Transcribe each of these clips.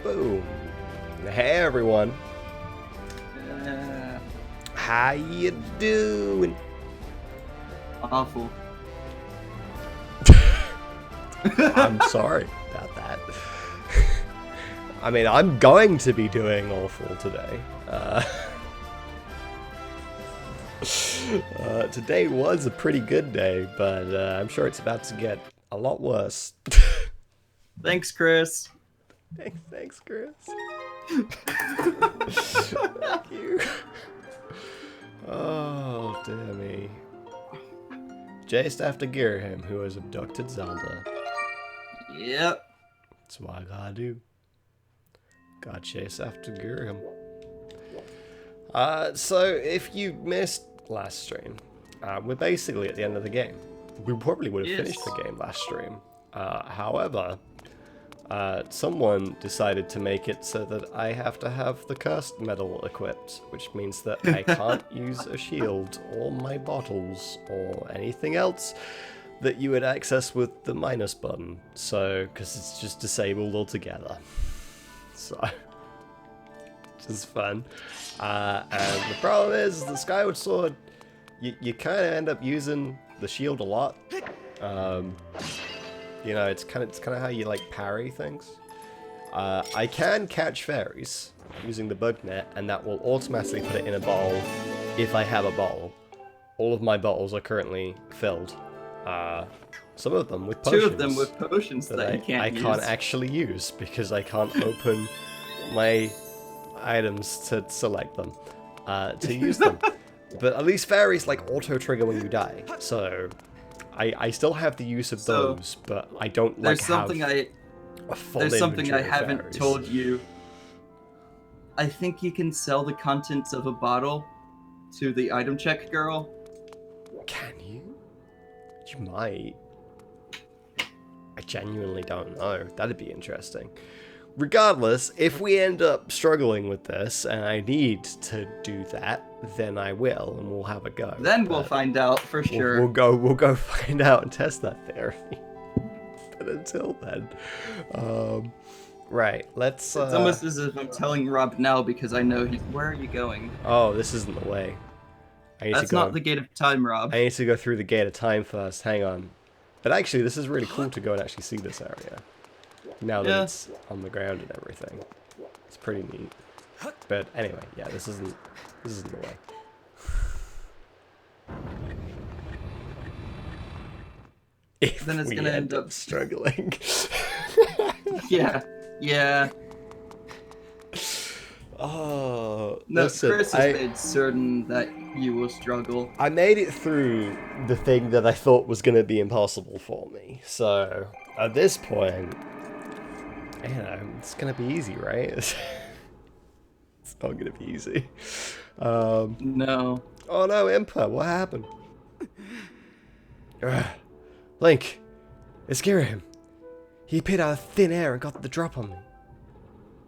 Boom. Hey everyone. Uh, How you doing? Awful. I'm sorry about that. I mean, I'm going to be doing awful today. Today was a pretty good day, but I'm sure it's about to get a lot worse. Thanks, Chris. Thanks, Chris. Thank you. Oh, dear me. Chased after Girahim, who has abducted Zelda. Yep. That's what I gotta do. Gotta chase after Girahim. So if you missed last stream, we're basically at the end of the game. We probably would have finished the game last stream. However, someone decided to make it so that I have to have the cursed medal equipped, which means that I can't use a shield or my bottles or anything else that you would access with the minus button. So, because it's just disabled altogether. So, just fun. And the problem is, the Skyward Sword, you kind of end up using the shield a lot. You know, it's kind of how you like parry things. I can catch fairies using the bug net, and that will automatically put it in a bowl if I have a bowl. All of my bottles are currently filled. Some of them with potions. 2 of them with potions that you can't use. I can't actually use because I can't open my items to select them to use them. But at least fairies like auto trigger when you die, so I still have the use of those, but I don't like there's something have a full There's something I inventory of haven't fairies. told you. I think you can sell the contents of a bottle to the item check girl. Can you? You might. I genuinely don't know. That'd be interesting. Regardless, if we end up struggling with this and I need to do that, then I will, and we'll have a go. Then we'll find out for sure. We'll go find out and test that theory. But until then, right, let's. It's almost as if I'm telling Rob now because I know he's. Where are you going? Oh, this isn't the way. That's not the gate of time, Rob. I need to go through the gate of time first. Hang on. But actually, this is really cool to go and actually see this area. Now that it's on the ground and everything. It's pretty neat. But anyway, yeah, this isn't the way. If then it's we gonna end up struggling. Yeah. Oh, No, listen, Chris has made certain that you will struggle. I made it through the thing that I thought was going to be impossible for me. So, at this point, you know, it's going to be easy, right? It's not going to be easy. No. Oh no, Impa, what happened? Link, it's Girahim. He appeared out of thin air and got the drop on me.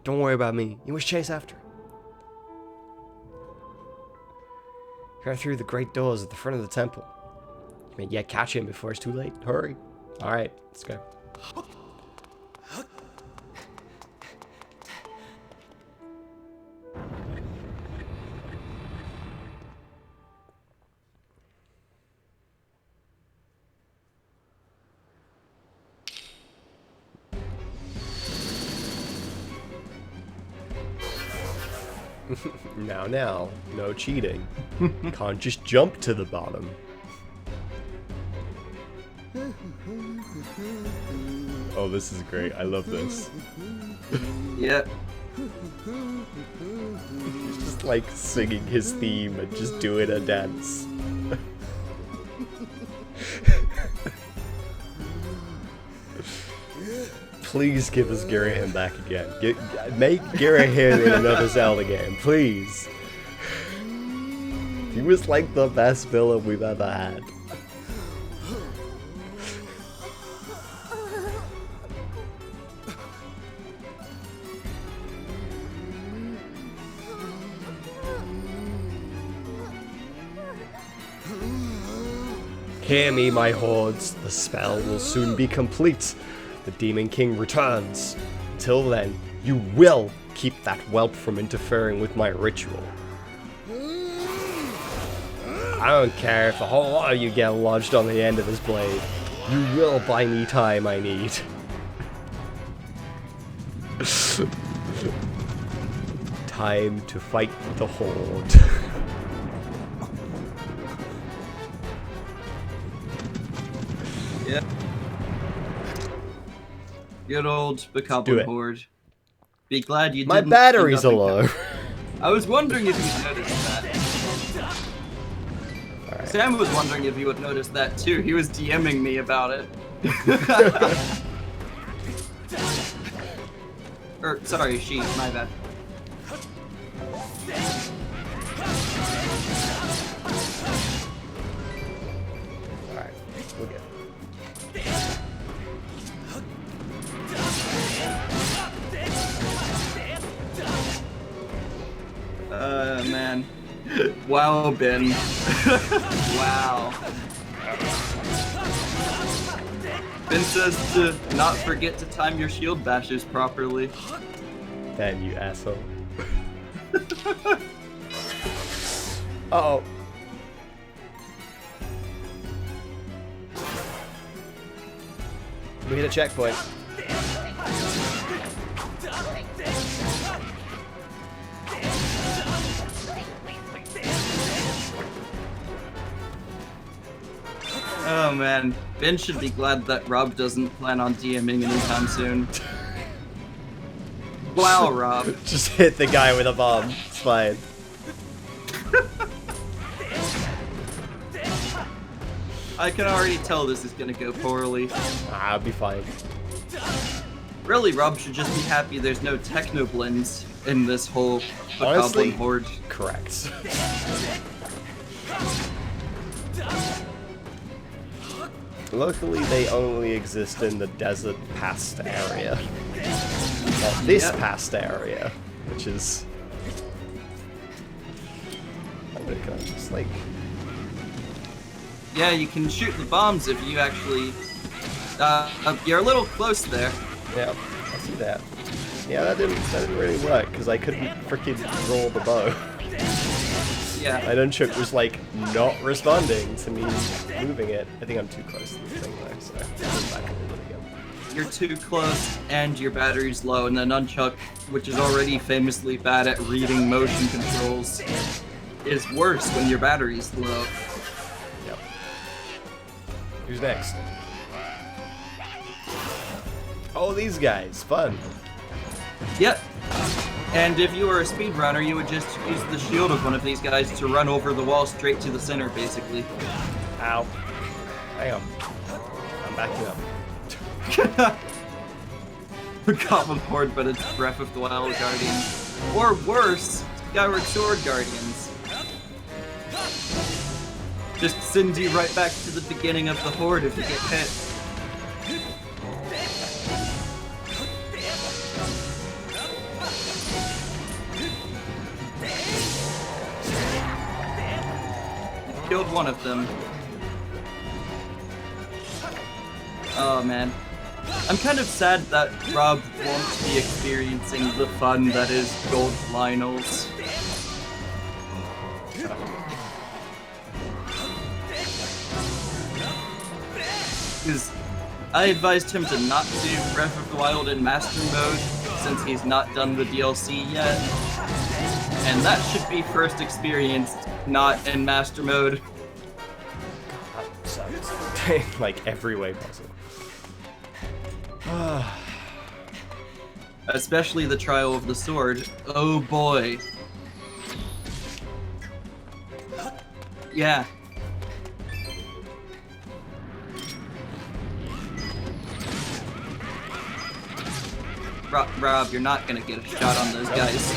Don't worry about me. You must chase after him. Go through the great doors at the front of the temple. I mean, yeah, catch him before it's too late. Hurry. Alright, let's go. Now, no cheating. Can't just jump to the bottom. Oh, this is great. I love this. Yep. He's just like singing his theme and just doing a dance. Please give us Girahim back again. Make Girahim in another Zelda game, please. He was like the best villain we've ever had. Hear me, my hordes. The spell will soon be complete. The Demon King returns. Till then, You will keep that whelp from interfering with my ritual. I don't care if a whole lot of you get lodged on the end of this blade. You will buy me time I need. Time to fight the Horde. Yeah. Good old Do Bokoblin it. Horde. Be glad you My didn't. batteries are low. I was wondering if you noticed that. Alright. Sam was wondering if you would notice that too. He was DMing me about it. Or, sorry, she, my bad. Alright, we're good. Man. Wow, Ben. Wow. Ben says to not forget to time your shield bashes properly. Damn you, asshole. Uh-oh. We hit a checkpoint. Oh man, Ben should be glad that Rob doesn't plan on DMing anytime soon. Wow, Rob. Just hit the guy with a bomb. It's fine. I can already tell this is gonna go poorly. I'll be fine. Really, Rob should just be happy there's no techno blends in this whole Honestly, Bokoblin Horde. correct. Luckily, they only exist in the desert past area. Not this Yep. past area, which is... I'm gonna kind of just like... Yeah, you can shoot the bombs if you actually... you're a little close there. Yeah, I see that. Yeah, that didn't really work, because I couldn't freaking roll the bow. Yeah. My nunchuck was like not responding to me moving it. I think I'm too close to the thing though, so I'll move back a little bit again. You're too close, and your battery's low, and the nunchuck, which is already famously bad at reading motion controls, is worse when your battery's low. Yep. Who's next? Oh, these guys. Fun. Yep. And if you were a speedrunner, you would just use the shield of one of these guys to run over the wall straight to the center, basically. Ow. Hang on. I'm backing up. Goblin Horde, but it's Breath of the Wild Guardians. Or worse, Skyward Sword Guardians. Just send you right back to the beginning of the Horde if you get hit. Killed one of them. Oh man. I'm kind of sad that Rob won't be experiencing the fun that is gold Lionels. Because I advised him to not do Breath of the Wild in Master Mode since he's not done the DLC yet. And that should be first experienced not in Master Mode. God, that sucks. Like every way possible. Especially the Trial of the Sword. Oh boy. Yeah. Rob, you're not gonna get a shot on those guys.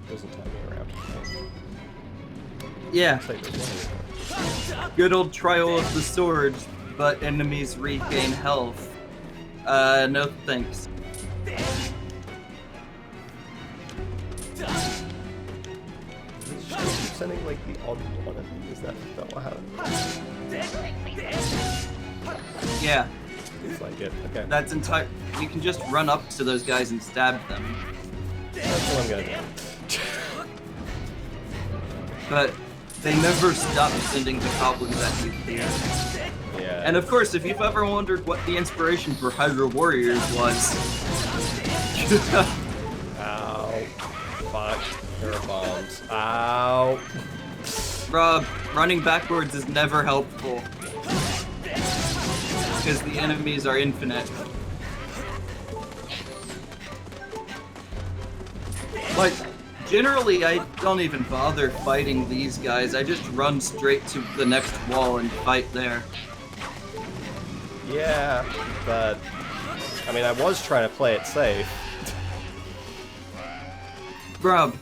Doesn't turn me around. Yeah. It's like there's one. Good old Trial of the Sword, but enemies regain health. No thanks. Keep sending like the odd one at me. Is that what happened? Yeah. Looks like it. Okay. That's entire. You can just run up to those guys and stab them. That's what I'm gonna do. But they never stop sending the goblins at you here. Yeah. And of course, if you've ever wondered what the inspiration for Hydra Warriors was... Ow. Fuck. There are bombs. Ow. Rob, running backwards is never helpful. Because the enemies are infinite. Like, generally I don't even bother fighting these guys, I just run straight to the next wall and fight there. Yeah, but... I mean, I was trying to play it safe. Rob,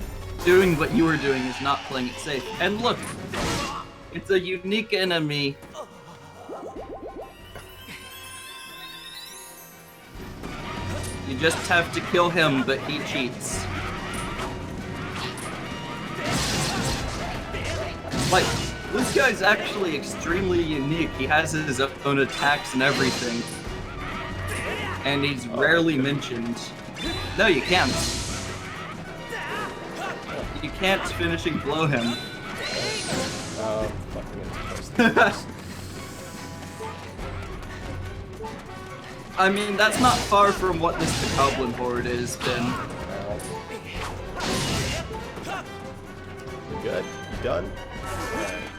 doing what you were doing is not playing it safe. And look, it's a unique enemy. You just have to kill him, but he cheats. Like, this guy's actually extremely unique. He has his own attacks and everything. And he's rarely mentioned. No, you can't. You can't finishing blow him. Oh, fucking I mean, that's not far from what this Goblin Horde is, Ben. You good? You done?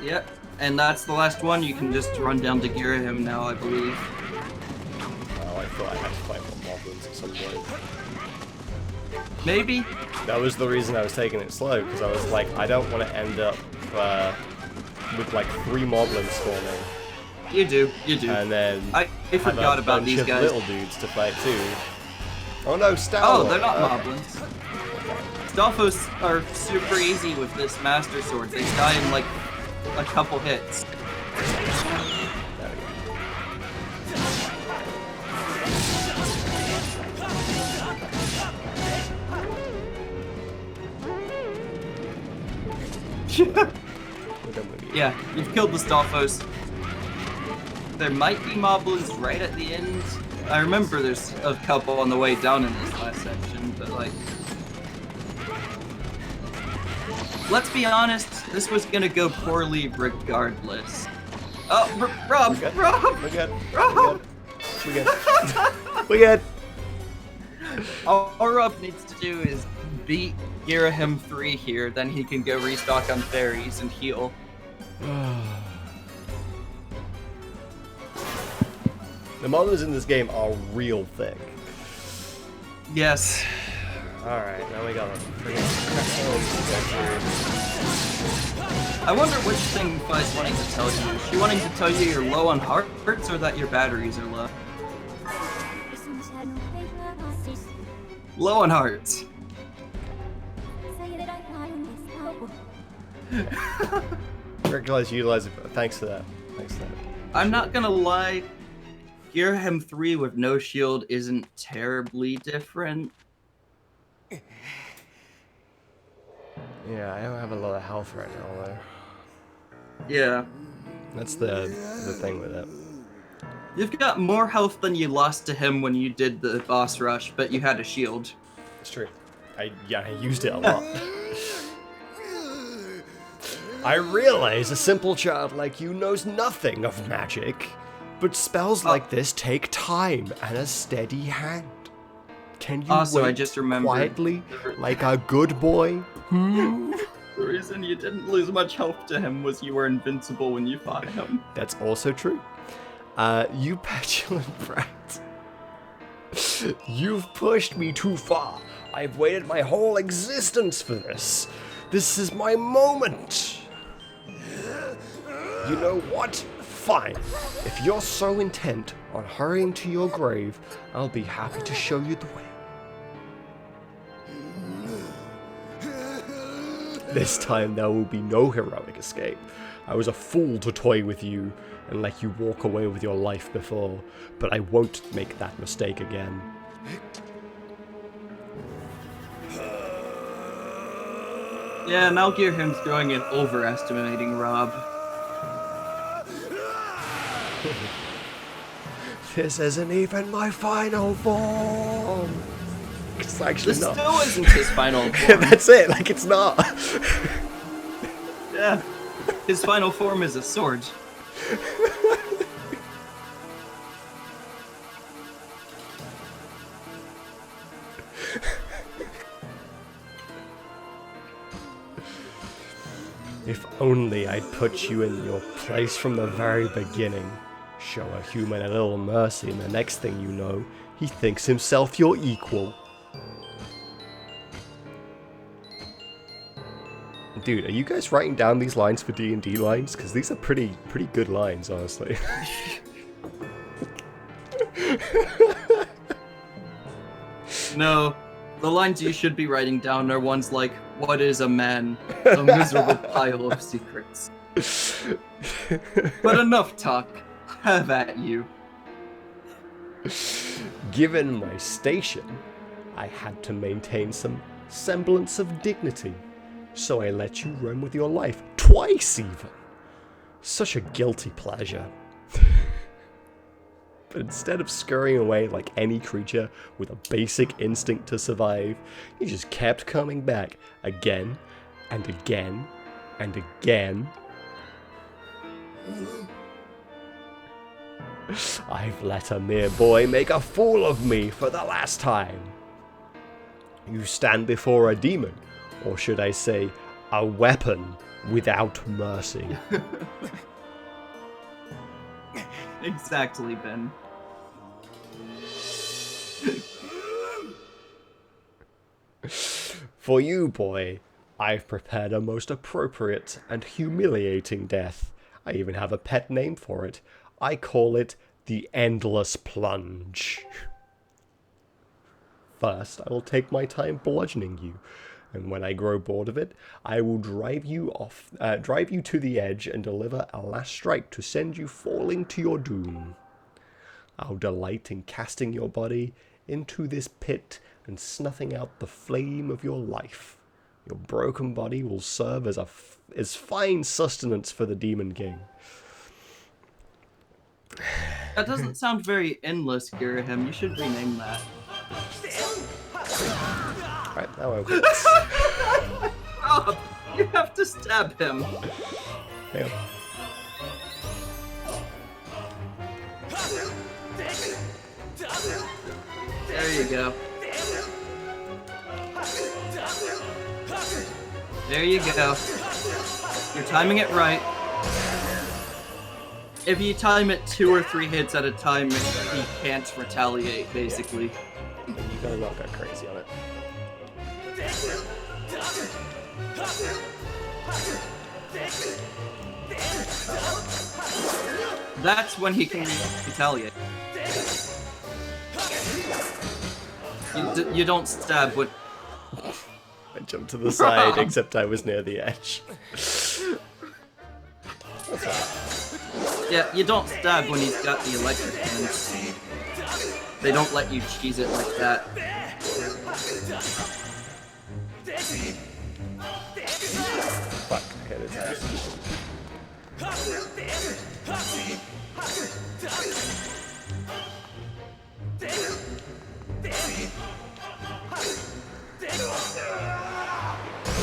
Yep, and that's the last one. You can just run down to Girahim now, I believe. Oh, I thought I had to fight more moblins at some point. Maybe? That was the reason I was taking it slow, because I was like, I don't want to end up with like 3 moblins spawning. You do. And then I forgot about these guys. Little dudes to fight too. Oh no, Stalfos! Oh, they're not moblins. Stalfos are super easy with this Master Sword. They die in like a couple hits. Yeah, you've killed the Stalfos. There might be moblins right at the end. I remember there's a couple on the way down in this last section, but like... Let's be honest, this was gonna go poorly regardless. Oh, Rob! We're good. Rob! We're good. Rob! We're good. We're good. All Rob needs to do is beat Girahim 3 here, then he can go restock on fairies and heal. The moblins in this game are real thick. Yes. Alright, now we got a freaking I wonder which thing Fi's wanting to tell you. Is she wanting to tell you you're low on hearts or that your batteries are low? Low on hearts. Recognize, utilize it. Thanks for that. Thanks for that. I'm not gonna lie, Girahim 3 with no shield isn't terribly different. Yeah, I don't have a lot of health right now, though. Yeah. That's the thing with it. You've got more health than you lost to him when you did the boss rush, but you had a shield. It's true. I used it a lot. I realize a simple child like you knows nothing of magic, but spells like this take time and a steady hand. Can you also, wait I just remembered quietly like a good boy? The reason you didn't lose much health to him was you were invincible when you fought him. That's also true. You petulant brat. You've pushed me too far. I've waited my whole existence for this. This is my moment. You know what? Fine. If you're so intent on hurrying to your grave, I'll be happy to show you the way. This time there will be no heroic escape. I was a fool to toy with you and let you walk away with your life before, but I won't make that mistake again. Yeah, now Girahim's going and overestimating Rob. This isn't even my final form. It's actually This not. still isn't his final form. That's it. Like it's not. Yeah. His final form is a sword. If only I'd put you in your place from the very beginning. Show a human a little mercy, and the next thing you know, he thinks himself your equal. Dude, are you guys writing down these lines for D&D lines? Because these are pretty good lines, honestly. No, the lines you should be writing down are ones like, "What is a man? A miserable pile of secrets." But enough talk. Have at you. Given my station, I had to maintain some semblance of dignity. So I let you run with your life, twice even. Such a guilty pleasure. But instead of scurrying away like any creature with a basic instinct to survive, you just kept coming back again and again and again. I've let a mere boy make a fool of me for the last time. You stand before a demon, or should I say, a weapon without mercy. Exactly, Ben. For you, boy, I've prepared a most appropriate and humiliating death. I even have a pet name for it. I call it the Endless Plunge. First, I will take my time bludgeoning you, and when I grow bored of it, I will drive you to the edge and deliver a last strike to send you falling to your doom. I'll delight in casting your body into this pit and snuffing out the flame of your life. Your broken body will serve as fine sustenance for the Demon King. That doesn't sound very endless, Girahim. You should rename that. Right, now I will. Rob, you have to stab him. Hang on. There you go. There you go. You're timing it right. If you time it 2 or 3 hits at a time, he can't retaliate, basically. You gotta not go crazy on it. That's when he can retaliate. You don't stab with... I jumped to the side, except I was near the edge. Yeah, you don't stab when he's got the electric hands. They don't let you cheese it like that. Fuck, I hit his ass.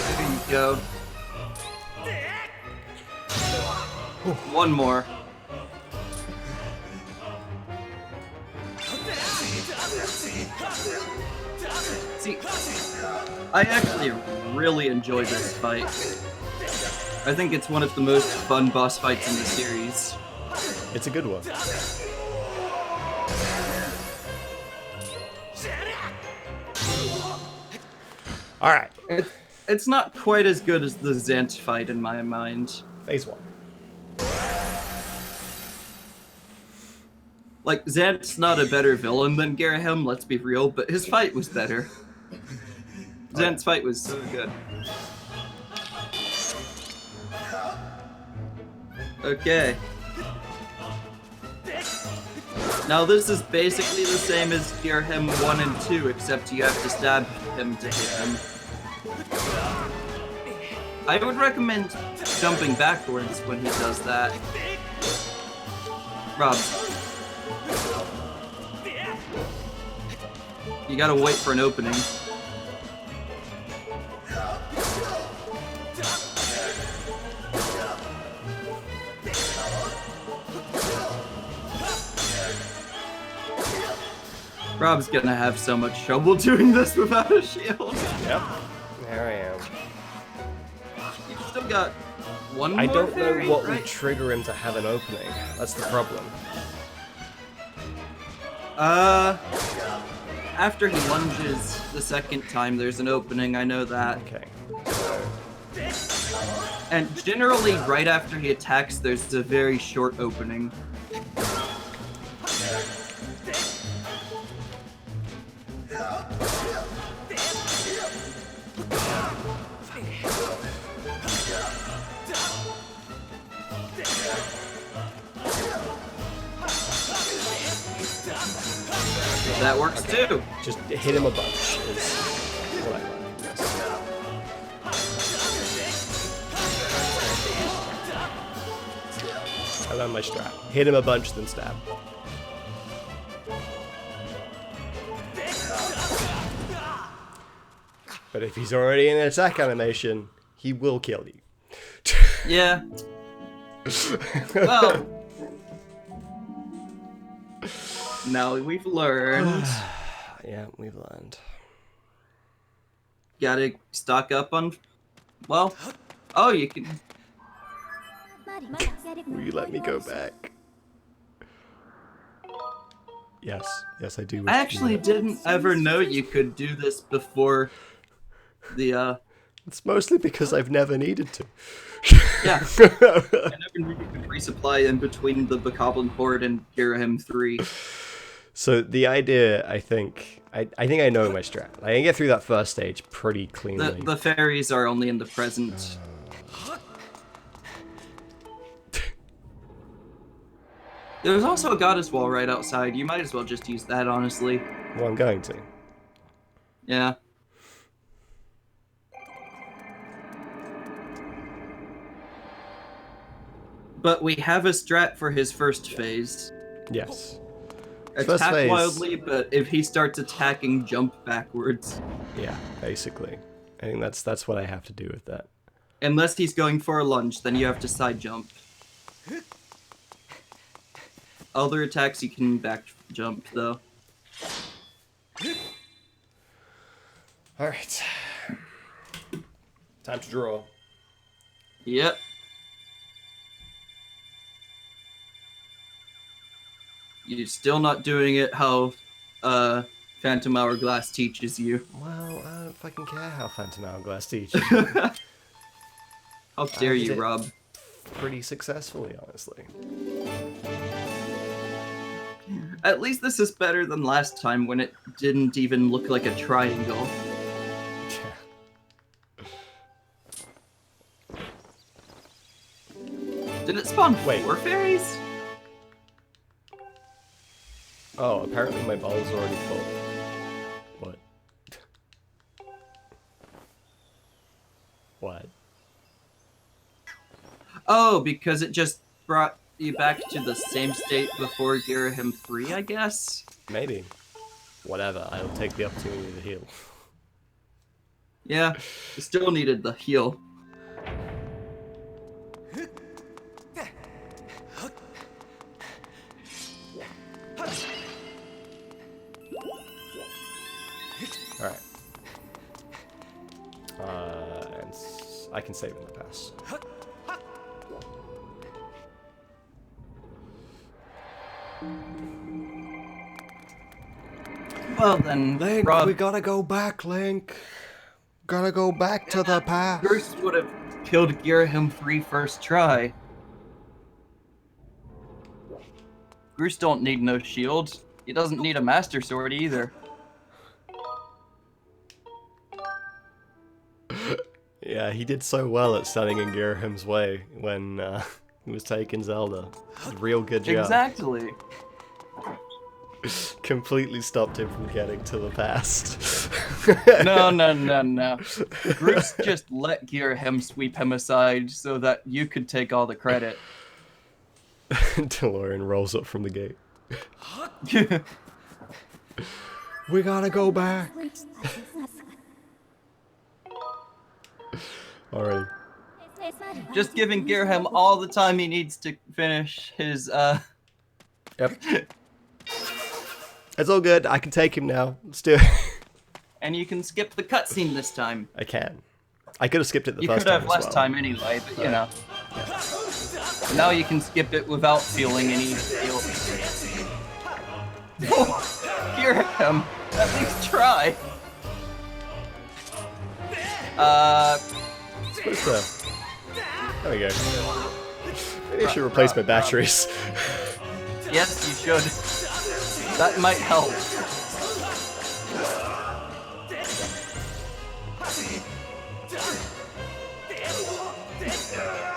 There you go. One more. See, I actually really enjoy this fight. I think it's one of the most fun boss fights in the series. It's a good one. Alright. It's not quite as good as the Zant fight in my mind. Phase 1. Like, Zant's not a better villain than Girahim, let's be real, but his fight was better. Zant's fight was so good. Okay. Now this is basically the same as Girahim 1 and 2, except you have to stab him to hit him. I would recommend jumping backwards when he does that. Rob. You gotta wait for an opening. Rob's gonna have so much trouble doing this without a shield. Yep. There I am. You've still got one I more don't fairy, know what right? would trigger him to have an opening. That's the problem. After he lunges the second time, there's an opening, I know that. Okay. And generally, right after he attacks, there's a very short opening. That works too. Just hit him a bunch is what I like. Yes. I learned my strat. Hit him a bunch, then stab. But if he's already in an attack animation, he will kill you. Yeah. Well. Now we've learned. Yeah, we've learned. Gotta stock up on. Well. Oh, you can. Will you let me go back? Yes. Yes, I do. I actually didn't ever know you could do this before the, It's mostly because I've never needed to. Yeah. I never knew you could resupply in between the Bokoblin Horde and Girahim 3. So the idea, I think I know my strat. I can get through that first stage pretty cleanly. The fairies are only in the present. There's also a goddess wall right outside. You might as well just use that, honestly. Well, I'm going to. Yeah. But we have a strat for his first phase. Yes. Attack phase. wildly, but if he starts attacking, jump backwards. Yeah, basically. I think that's what I have to do with that. Unless he's going for a lunge, then you have to side jump. Other attacks you can back jump, though. Alright. Time to draw. Yep. You're still not doing it how Phantom Hourglass teaches you. Well, I don't fucking care how Phantom Hourglass teaches. How dare you, did it Rob? Pretty successfully, honestly. At least this is better than last time when it didn't even look like a triangle. Did it spawn four fairies? Oh, apparently my bowl's already full. What? What? Oh, because it just brought you back to the same state before Girahim 3, I guess? Maybe. Whatever, I'll take the opportunity to heal. Yeah, you still needed the heal. Alright. And I can save in the pass. Well then, Link, Rob, we gotta go back, Link. Gotta go back to the past. Bruce would have killed Girahim 3 first try. Bruce don't need no shield. He doesn't need a Master Sword either. Yeah, he did so well at standing in Girahim's way when he was taking Zelda. Real good job. Exactly. Completely stopped him from getting to the past. No. Bruce just let Girahim sweep him aside so that you could take all the credit. DeLorean rolls up from the gate. We gotta go back. Alright. Just giving Gerham all the time he needs to finish his, Yep. It's all good. I can take him now. Let's do it. And you can skip the cutscene this time. I can. I could have skipped it the You first could time have as less well. time anyway, but you know. Now you can skip it without feeling any guilt. Gerham, at least try. Supposed to... There we go. Maybe I should replace my batteries. Yes, you should. That might help.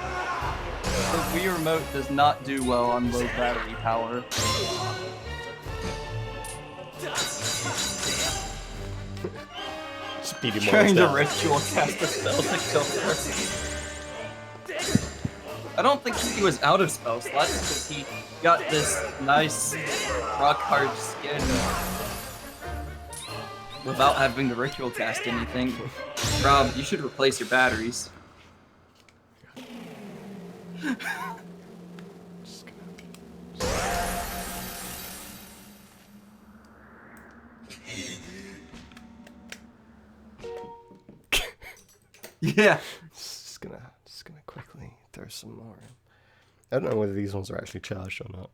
The Wii Remote does not do well on low battery power. Speedy Trying to down. ritual cast a spell to kill her. I don't think he was out of spell slots because he got this nice rock hard skin without having to ritual cast anything. Rob, you should replace your batteries. Yeah. Just gonna quickly throw some more in. I don't know whether these ones are actually charged or not.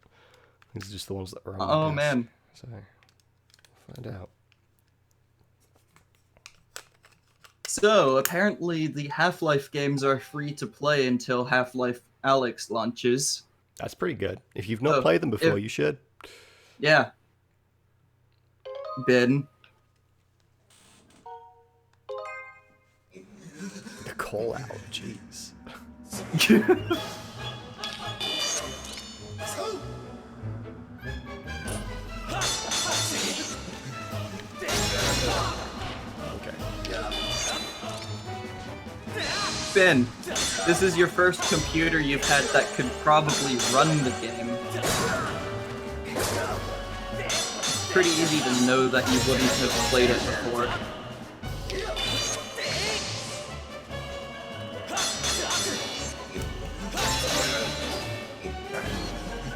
These are just the ones that are on Oh my desk. man. So, we'll find out. So, apparently the Half-Life games are free to play until Half-Life Alyx launches. That's pretty good. If you've not Oh, played them before, you should. Yeah. Ben. The call out, jeez. Okay. Ben, this is your first computer you've had that could probably run the game. Pretty easy to know that you wouldn't have played it before.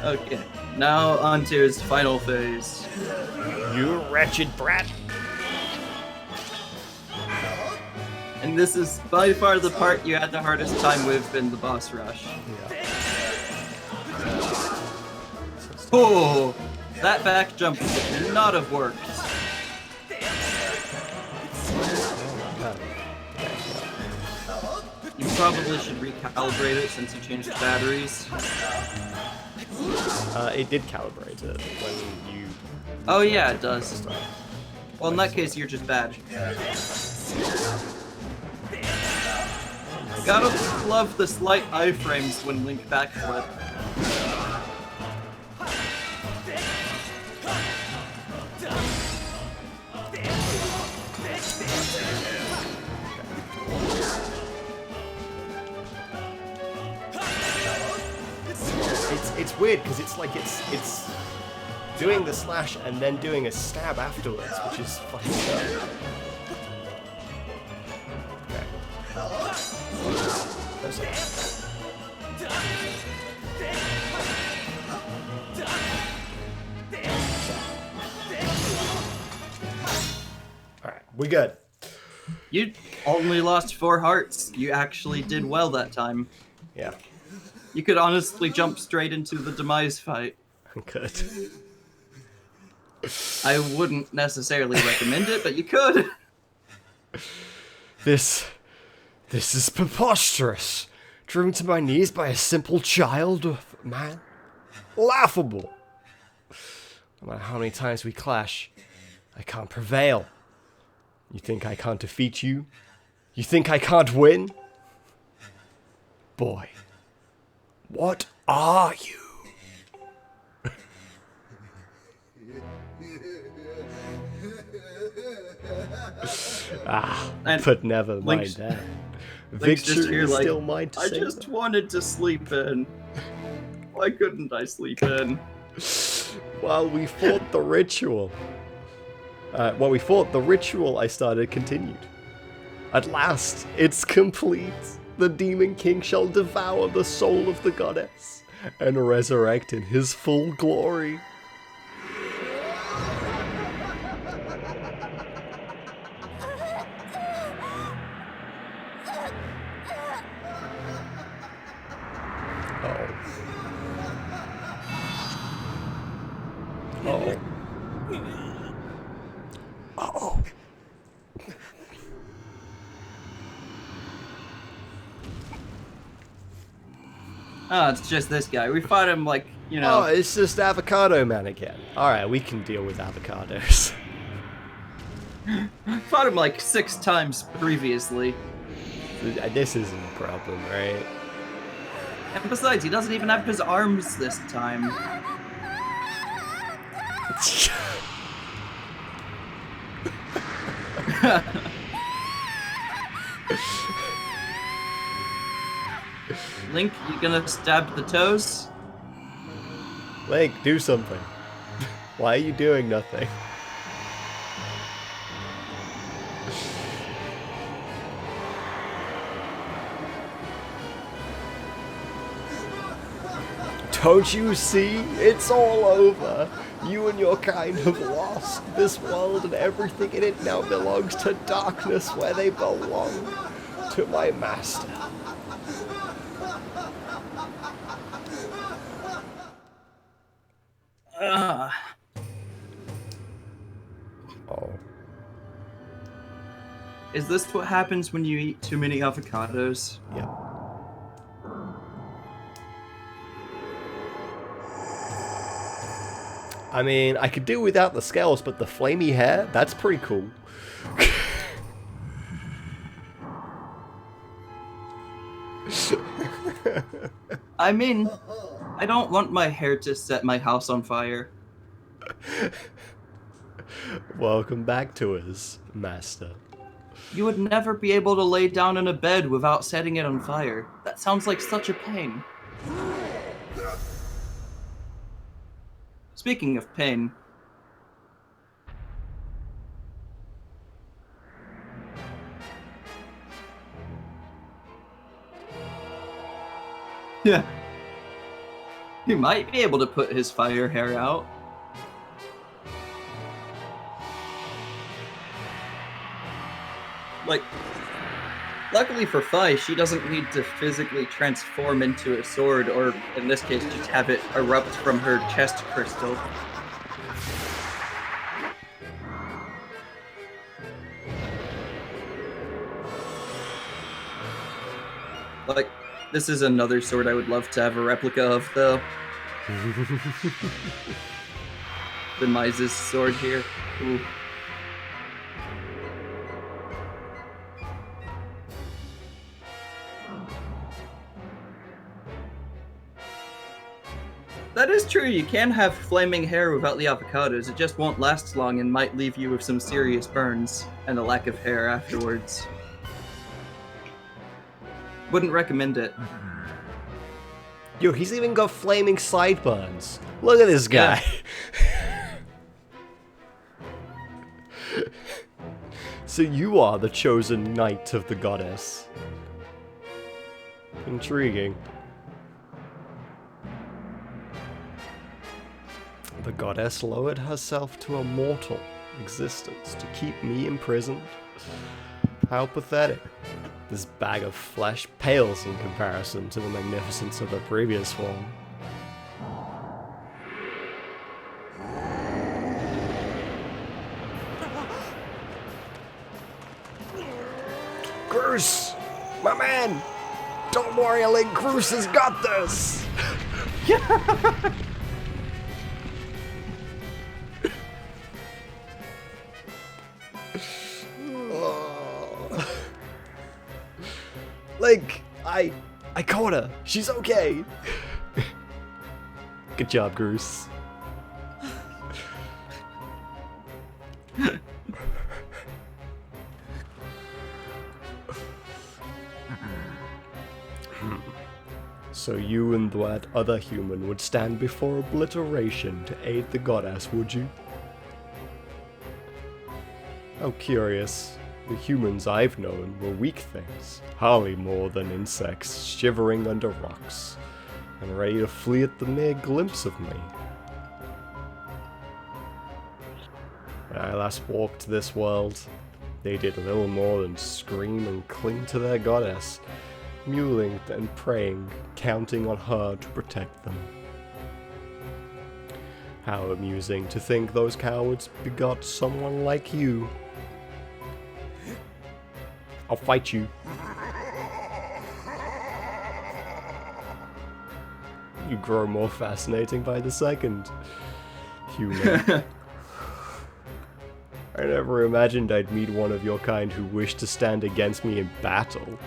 Okay, now on to his final phase. You wretched brat. And this is by far the part you had the hardest time with in the boss rush. Yeah. Oh, that back jump would not have worked. You probably should recalibrate it since you changed the batteries. It did calibrate it when you... Oh yeah, it does. Well, in that case, you're just bad. Gotta love the slight iframes when Link backflip. It's weird because it's like it's doing the slash and then doing a stab afterwards, which is fucking dumb. Alright, we good. You only lost 4 hearts. You actually did well that time. Yeah, You could honestly jump straight into the demise fight. good. I wouldn't necessarily recommend it, but you could. This is preposterous. Driven to my knees by a simple child, man. Laughable. No matter how many times we clash, I can't prevail. You think I can't defeat you? You think I can't win? Boy, what are you? And But never mind Link's- that. Link's just Victory here is like, still mine to I say. just wanted to sleep in. Why couldn't I sleep in? While we fought the ritual. Well, we thought the ritual I started continued. At last, it's complete. The Demon King shall devour the soul of the goddess and resurrect in his full glory. Oh. Oh. Oh, it's just this guy. We fought him like, you know. Oh, it's just Avocado Man again. Alright, we can deal with avocados. Fought him like 6 times previously. This isn't a problem, right? And besides, he doesn't even have his arms this time. Link, you gonna stab the toes? Link, do something. Why are you doing nothing? Don't you see? It's all over. You and your kind have lost. This world and everything in it now belongs to darkness where they belong. To my master. Oh. Is this what happens when you eat too many avocados? Yeah. I mean, I could do without the scales, but the flamey hair, that's pretty cool. I mean, I don't want my hair to set my house on fire. Welcome back to us, master. You would never be able to lay down in a bed without setting it on fire. That sounds like such a pain. Speaking of pain... Yeah. He might be able to put his fire hair out. Like, luckily for Fi, she doesn't need to physically transform into a sword, or in this case, just have it erupt from her chest crystal. Like, this is another sword I would love to have a replica of, though. The Mises sword here. Ooh. That is true, you can have flaming hair without the avocados, it just won't last long and might leave you with some serious burns and a lack of hair afterwards. Wouldn't recommend it. Yo, he's even got flaming sideburns. Look at this guy. Yeah. So you are the chosen knight of the goddess. Intriguing. The goddess lowered herself to a mortal existence to keep me imprisoned. How pathetic. This bag of flesh pales in comparison to the magnificence of her previous form. Groose! My man! Don't worry, Link, Groose has got this! Link, I caught her. She's okay. Good job, Groose. So you and that other human would stand before obliteration to aid the goddess, would you? How curious. The humans I've known were weak things, hardly more than insects shivering under rocks, and ready to flee at the mere glimpse of me. When I last walked this world, they did little more than scream and cling to their goddess, mewling and praying, counting on her to protect them. How amusing to think those cowards begot someone like you. I'll fight you. You grow more fascinating by the second, human. I never imagined I'd meet one of your kind who wished to stand against me in battle.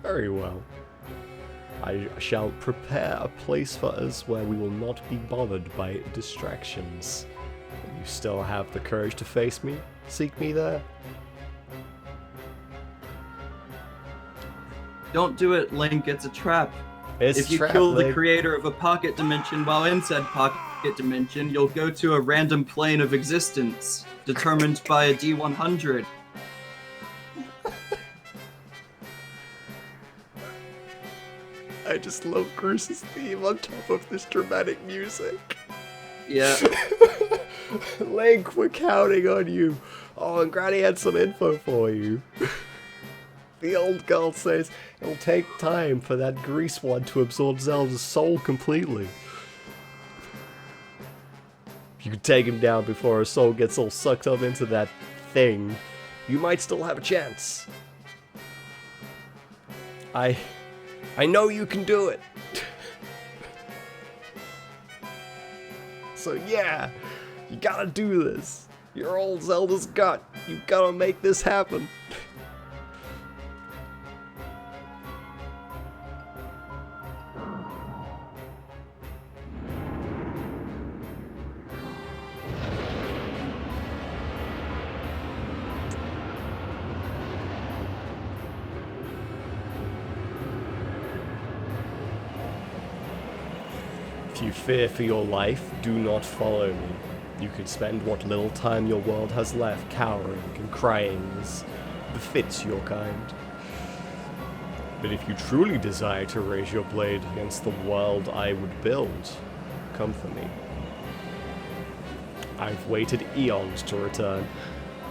Very well. I shall prepare a place for us where we will not be bothered by distractions. You still have the courage to face me? Seek me there? Don't do it, Link. It's a trap. It's if you kill the creator of a pocket dimension while in said pocket dimension, you'll go to a random plane of existence, determined by a D100. I just love Bruce's theme on top of this dramatic music. Yeah. Link, we're counting on you. Oh, and Granny had some info for you. The old girl says it'll take time for that grease one to absorb Zelda's soul completely. If you could take him down before her soul gets all sucked up into that thing, you might still have a chance. I know you can do it. So yeah, you gotta do this. You're old Zelda's gut. You gotta make this happen. If you fear for your life, do not follow me. You can spend what little time your world has left cowering and crying as befits your kind. But if you truly desire to raise your blade against the world I would build, come for me. I've waited eons to return.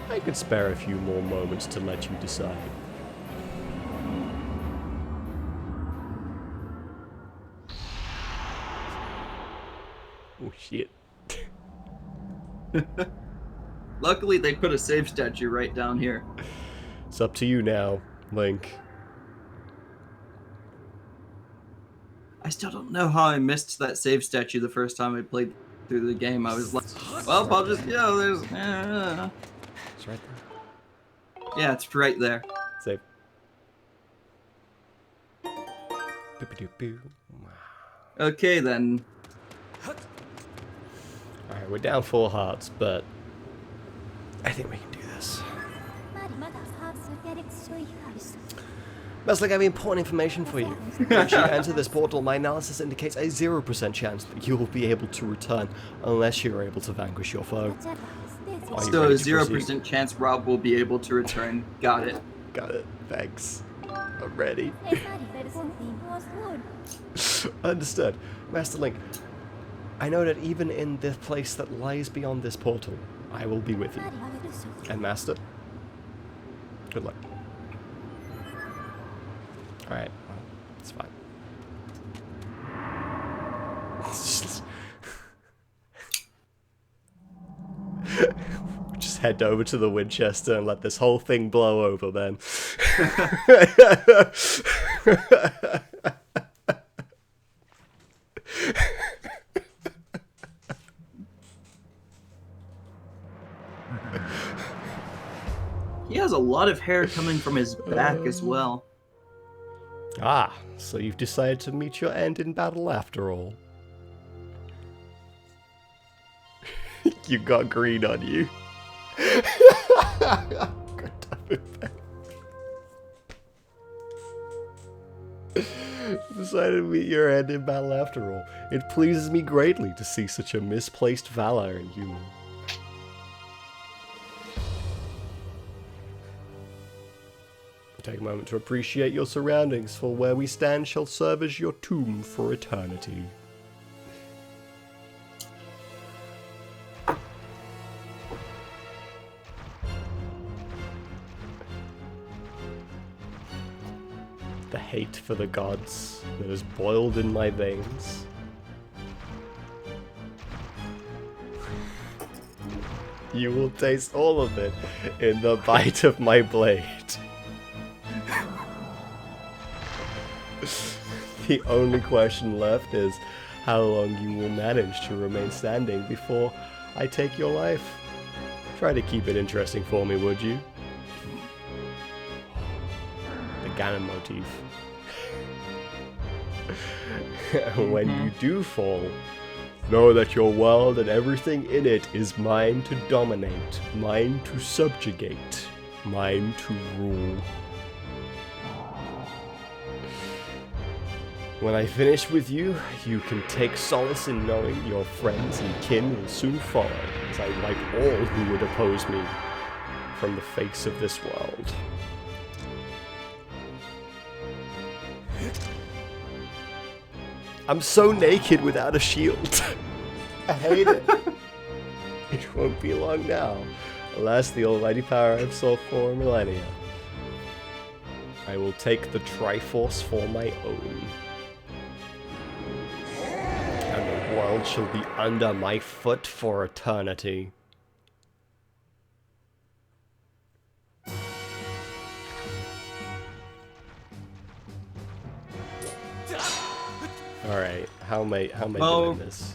I could spare a few more moments to let you decide. Oh shit. Luckily, they put a save statue right down here. It's up to you now, Link. I still don't know how I missed that save statue the first time I played through the game. I was like, well, I'll just, there's... It's right there. Yeah, it's right there. Save. Boop-a-doop-boo. Okay, then. Alright, we're down 4 hearts, but I think we can do this. Meslick, I have important information for you. Once you enter this portal, my analysis indicates a 0% chance that you will be able to return unless you're able to vanquish your foe. So a 0% chance Rob will be able to return. Got it. Got it. Thanks. I'm ready. Understood. Master Link, I know that even in this place that lies beyond this portal, I will be with you. And Master, good luck. Alright, well, it's fine. Just head over to the Winchester and let this whole thing blow over, then. He has a lot of hair coming from his back as well. Ah, so you've decided to meet your end in battle after all. You got green on you. Decided to meet your end in battle after all. It pleases me greatly to see such a misplaced valor in human. Take a moment to appreciate your surroundings, for where we stand shall serve as your tomb for eternity. The hate for the gods that has boiled in my veins. You will taste all of it in the bite of my blade. The only question left is how long you will manage to remain standing before I take your life. Try to keep it interesting for me, would you? The Ganon motif. When you do fall, know that your world and everything in it is mine to dominate, mine to subjugate, mine to rule. When I finish with you, you can take solace in knowing your friends and kin will soon follow, as I wipe all who would oppose me from the face of this world. I'm so naked without a shield. I hate it. It won't be long now. Alas, the almighty power I've sought for millennia. I will take the Triforce for my own. And the world shall be under my foot for eternity. Alright, how am I doing this?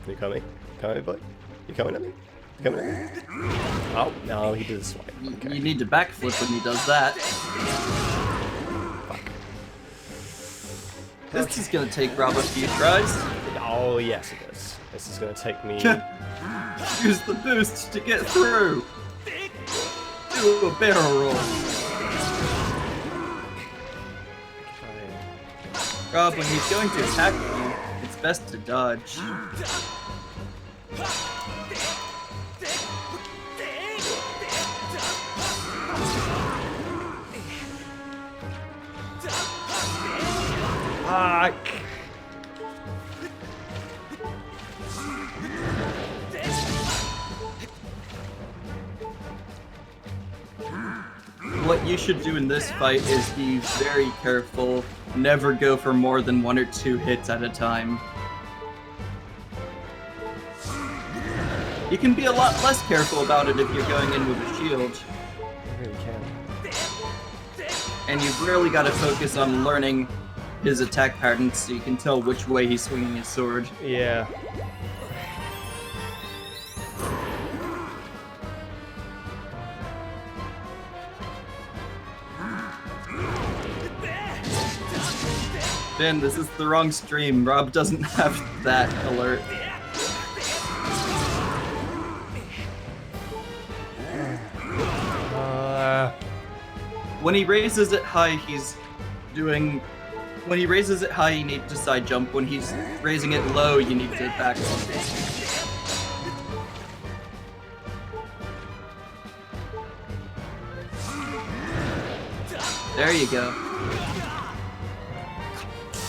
You coming? Coming, boy? You coming at me? You coming at me? Oh, no, he did a swipe. Okay. You need to backflip when he does that. Fuck. This is gonna take Rob a few tries. Oh, yes it is. This is gonna take me... Use the boost to get through. Do a barrel roll. Rob, when he's going to attack you, it's best to dodge. Fuck! What you should do in this fight is be very careful. Never go for more than 1 or 2 hits at a time. You can be a lot less careful about it if you're going in with a shield. I really can. And you've really got to focus on learning his attack patterns so you can tell which way he's swinging his sword. Yeah. Ben, this is the wrong stream. Rob doesn't have that alert. When he raises it high, he's doing... When he raises it high, you need to side jump. When he's raising it low, you need to back jump. There you go.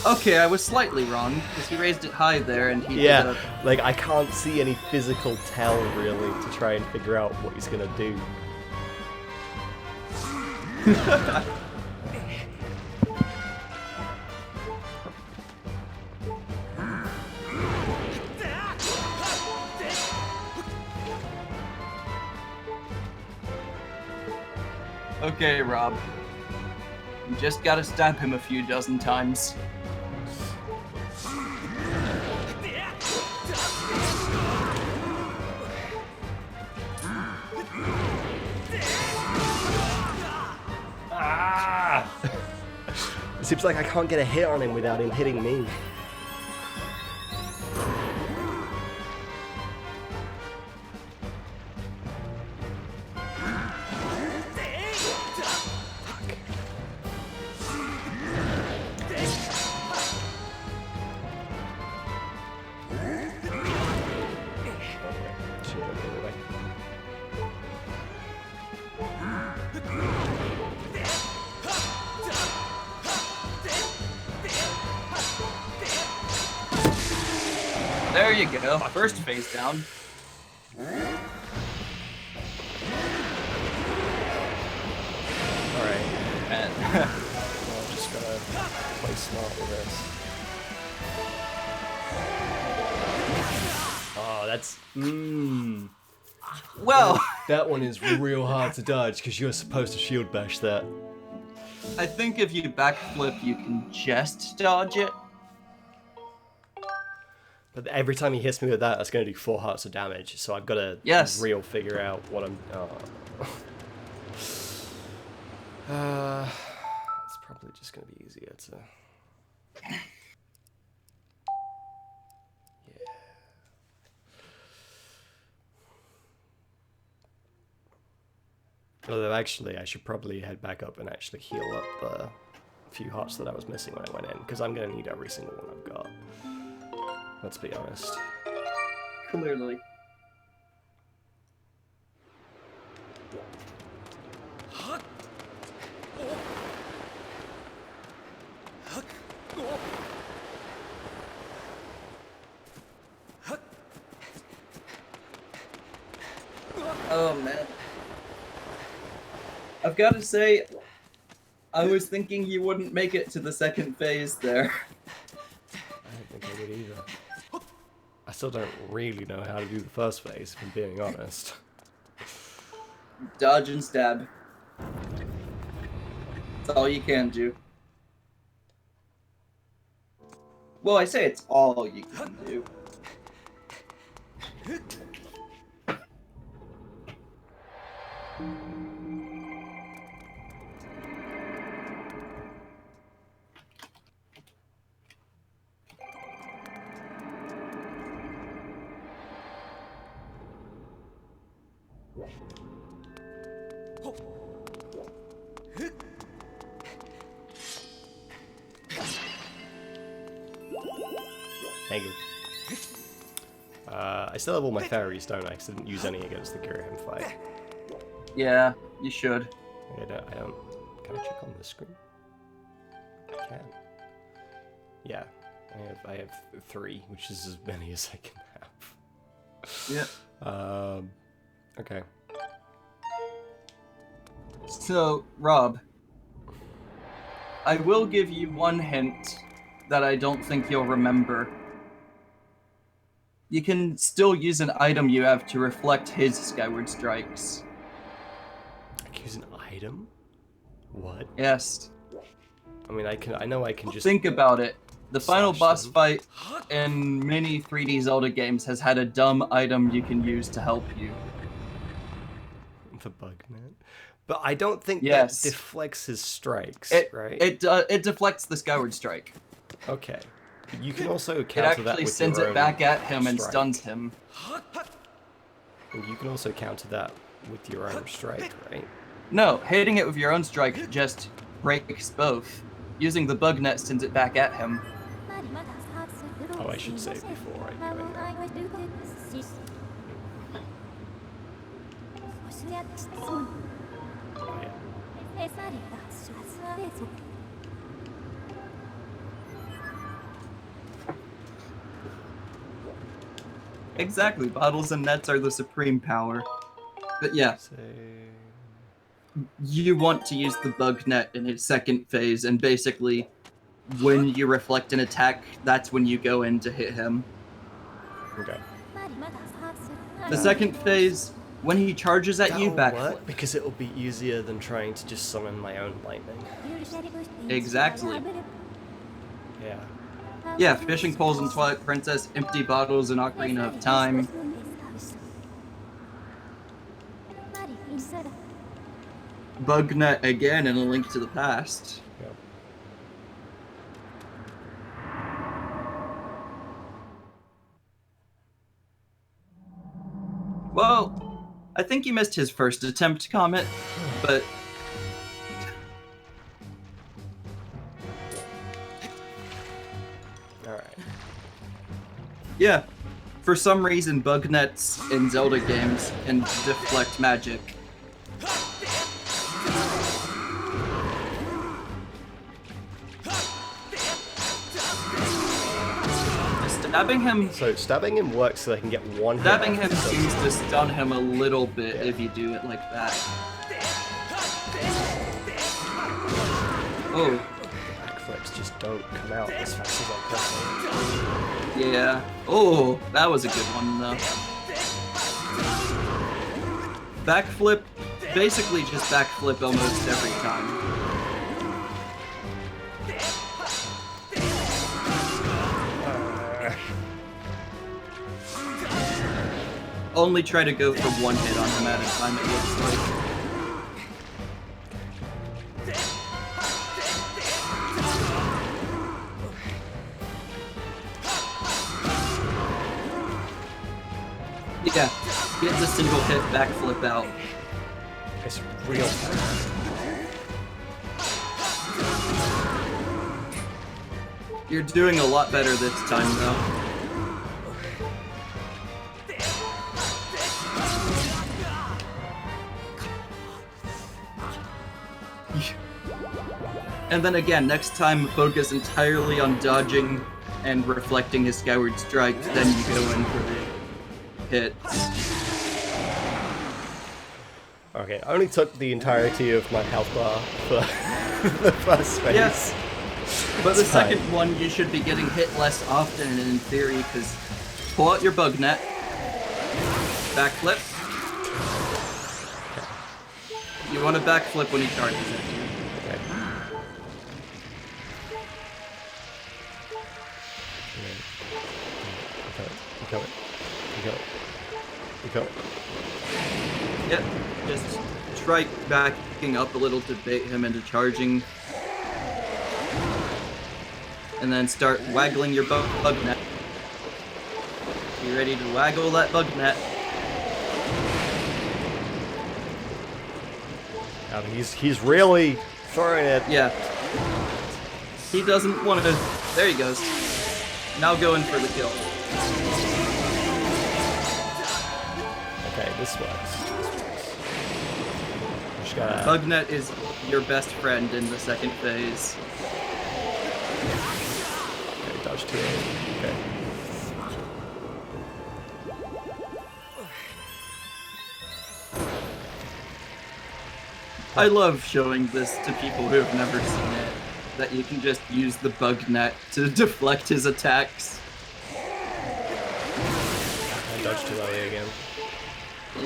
Okay, I was slightly wrong, because he raised it high there and he Yeah, did like I can't see any physical tell really to try and figure out what he's gonna do. Okay, Rob. You just gotta stab him a few dozen times. It seems like I can't get a hit on him without him hitting me. There you go. First phase down. Alright. And I'm just gonna play smart with this. Oh, that's... well, That one is real hard to dodge because you're supposed to shield bash that. I think if you backflip, you can just dodge it. But every time he hits me with that, that's going to do 4 hearts of damage. So I've got to real figure out what I'm... it's probably just going to be easier to... Although actually, I should probably head back up and actually heal up the few hearts that I was missing when I went in, because I'm going to need every single one I've got. Let's be honest. Clearly. Oh man. I've got to say, I was thinking you wouldn't make it to the second phase there. I don't think I would either. I still don't really know how to do the first phase, if I'm being honest. Dodge and stab. That's all you can do. Well, I say it's all you can do. Thank you. I still have all my fairies, don't I? 'Cause I didn't use any against the Girahim fight. Yeah, you should. I don't... Can I check on the screen? I can. Yeah, I have 3, which is as many as I can have. Yeah. Okay. So, Rob, I will give you one hint that I don't think you'll remember. You can still use an item you have to reflect his Skyward Strikes. I can use an item? What? Yes. I mean, I know I can just... Think about it. The final boss them. fight in many 3D Zelda games has had a dumb item you can use to help you. The bug net. But I don't think that deflects his strikes, right? It deflects the Skyward Strike. Okay. You can also It counter that actually with sends your it own back at him and strike. stuns him. And you can also counter that with your own strike, right? No, hitting it with your own strike just breaks both. Using the bug net sends it back at him. Oh, I should save before I do it. Oh, yeah. Exactly, bottles and nets are the supreme power. But yeah, you want to use the bug net in its second phase, and basically, when you reflect an attack, that's when you go in to hit him. Okay. The second phase, when he charges at you, backflip. What? Because it'll be easier than trying to just summon my own lightning. Exactly. Yeah. Yeah, fishing poles in Twilight Princess, empty bottles in Ocarina of Time. Bug net again in A Link to the Past. Yep. Well, I think he missed his first attempt, Comet, but... Alright. Yeah, for some reason bug nets in Zelda games can deflect magic. Stabbing him. So stabbing him works so they can get one hit. Stabbing off, him so- seems to stun him a little bit Yeah. if you do it like that. Oh, Backflips just don't come out as fast as I press them. yeah. Oh, that was a good one though. Backflip, basically just backflip almost every time. Only try to go for one hit on him at a time, it looks like. Yeah, get the single hit backflip out. It's real fast. You're doing a lot better this time, though. And then again, next time focus entirely on dodging and reflecting his Skyward Strike, then you go in for the hits. Okay, I only took the entirety of my health bar for the first phase. Yes. But the It's fine. second one, you should be getting hit less often in theory, because pull out your bug net, backflip. You want to backflip when he charges at you. Okay. You got it. Yep, just try backing up a little to bait him into charging. And then start waggling your bug net. You ready to waggle that bug net? He's really throwing it. Yeah. He doesn't want to. There he goes. Now going for the kill. Okay, this works. Just gotta... Bug net is your best friend in the second phase. Okay, dodge too early. Okay. I love showing this to people who have never seen it. That you can just use the bug net to deflect his attacks. I dodged too early again.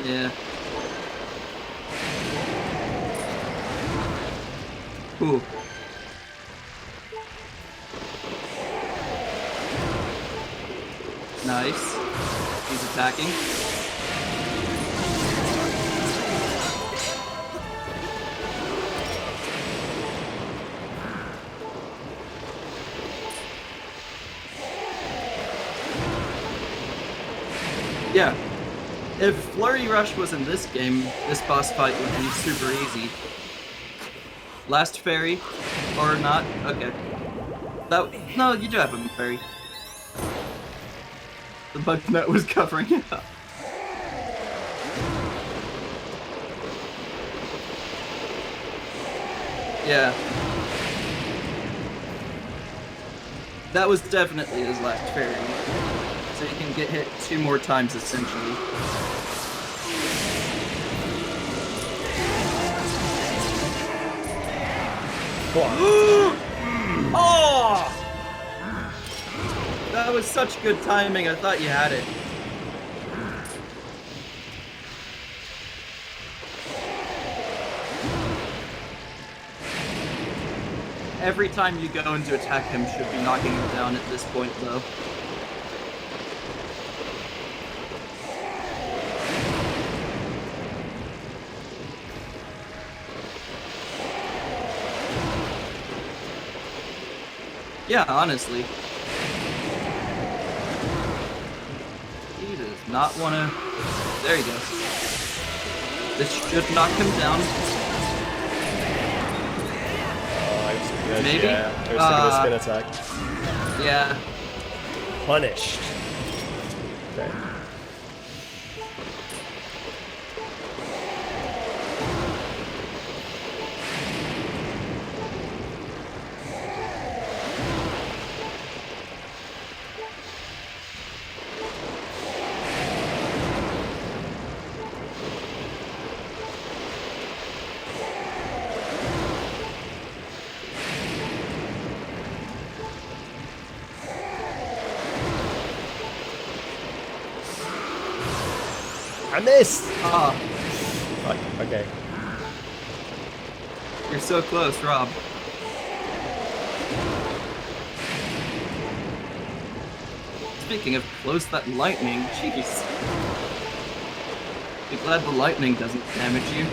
Yeah. Ooh. Nice. He's attacking. Yeah. If Flurry Rush was in this game, this boss fight would be super easy. Last fairy, or not? Okay. No, you do have a fairy. The bug net was covering it up. Yeah. That was definitely his last fairy. So you can get hit 2 more times essentially. Go on. Oh! That was such good timing, I thought you had it. Every time you go in to attack him should be knocking him down at this point, though. Yeah, honestly. He does not want to... There you go. This should knock him down. Good, Maybe? Yeah, I was thinking of a spin attack. Yeah. Punished. Okay. I missed! Ah, Fuck, okay. you're so close, Rob. Speaking of close, that lightning, jeez. Be glad the lightning doesn't damage you.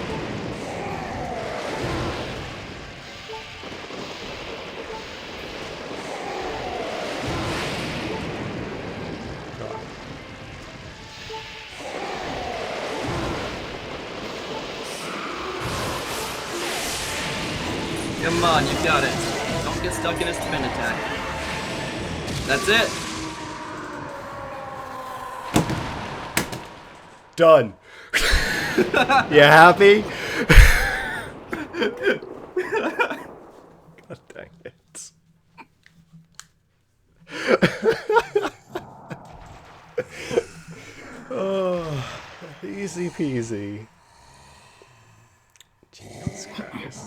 Come on, you got it. Don't get stuck in a spin attack. That's it. Done. You happy? God dang it. Oh, easy peasy. Jesus Christ.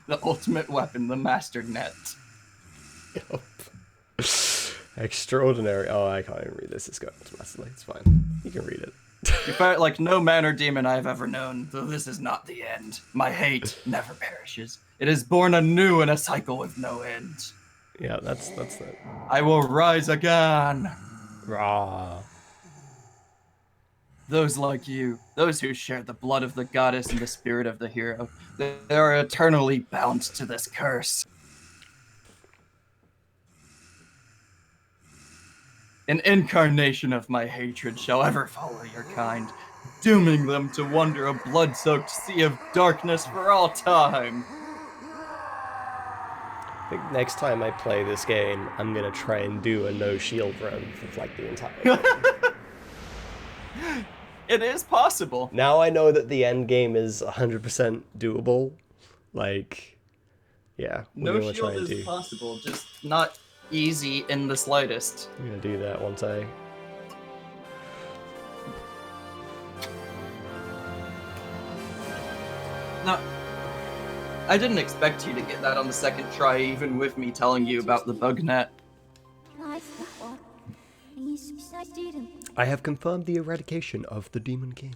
The ultimate weapon, the master net. Yup. Extraordinary. Oh, I can't even read this. It's going automatically. It's fine. You can read it. You fight like no man or demon I have ever known, though this is not the end. My hate never perishes. It is born anew in a cycle with no end. Yeah, that's that. I will rise again. Rah. Those like you, those who share the blood of the goddess and the spirit of the hero, they are eternally bound to this curse. An incarnation of my hatred shall ever follow your kind, dooming them to wander a blood-soaked sea of darkness for all time. I think next time I play this game, I'm gonna try and do a no shield run for like the entire game. It is possible. Now I know that the end game is 100% doable. Like, yeah. No shield is possible, just not easy in the slightest. I'm gonna do that once I... No, I didn't expect you to get that on the second try, even with me telling you about the bug net. I have confirmed the eradication of the Demon King.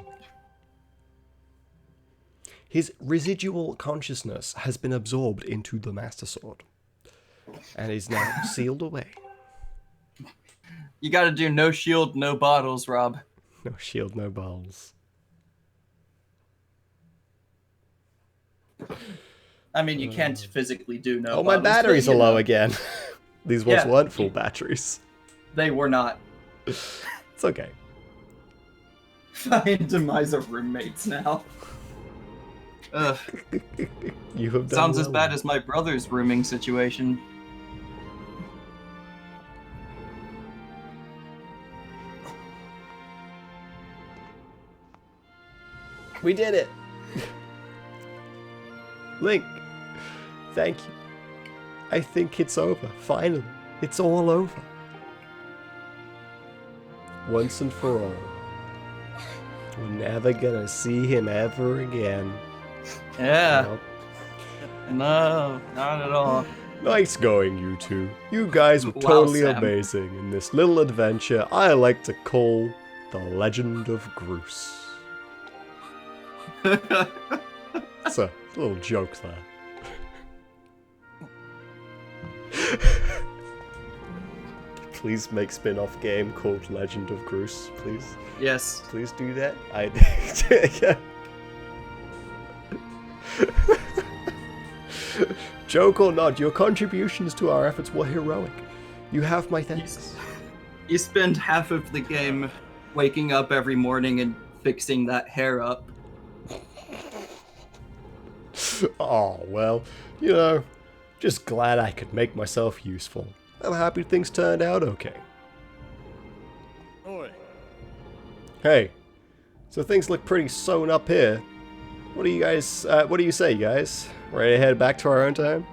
His residual consciousness has been absorbed into the Master Sword and is now sealed away. You gotta do no shield, no bottles, Rob. No shield, no balls. I mean, you can't physically do no Oh, bottles. my batteries are low know. again. These ones Yeah. weren't full batteries. They were not. It's okay. Fucking demise of roommates now. Ugh. You have done Sounds as well. bad as my brother's rooming situation. We did it! Link, thank you. I think it's over. Finally. It's all over. Once and for all. We're never gonna see him ever again. Yeah. Nope. No, not at all. Nice going, you two. You guys were Wow, totally Sam. amazing in this little adventure I like to call The Legend of Groose. It's a little joke there. Please make spin-off game called Legend of Groose, please. Yes. Please do that. Joke or not, your contributions to our efforts were heroic. You have my thanks. You spend half of the game waking up every morning and fixing that hair up. Oh, well, you know, just glad I could make myself useful. I'm happy things turned out okay. Oi. Hey, so things look pretty sewn up here. What do you guys, what do you say, guys? Ready to head back to our own time?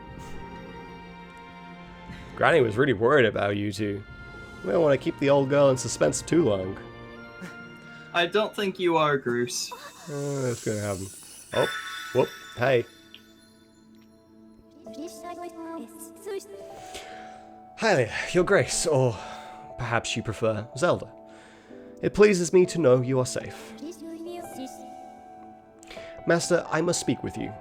Granny was really worried about you two. We don't want to keep the old girl in suspense too long. I don't think you are, Groose. That's gonna happen. Oh, whoop, hey. Hylia, your grace, or perhaps you prefer Zelda. It pleases me to know you are safe. Master, I must speak with you.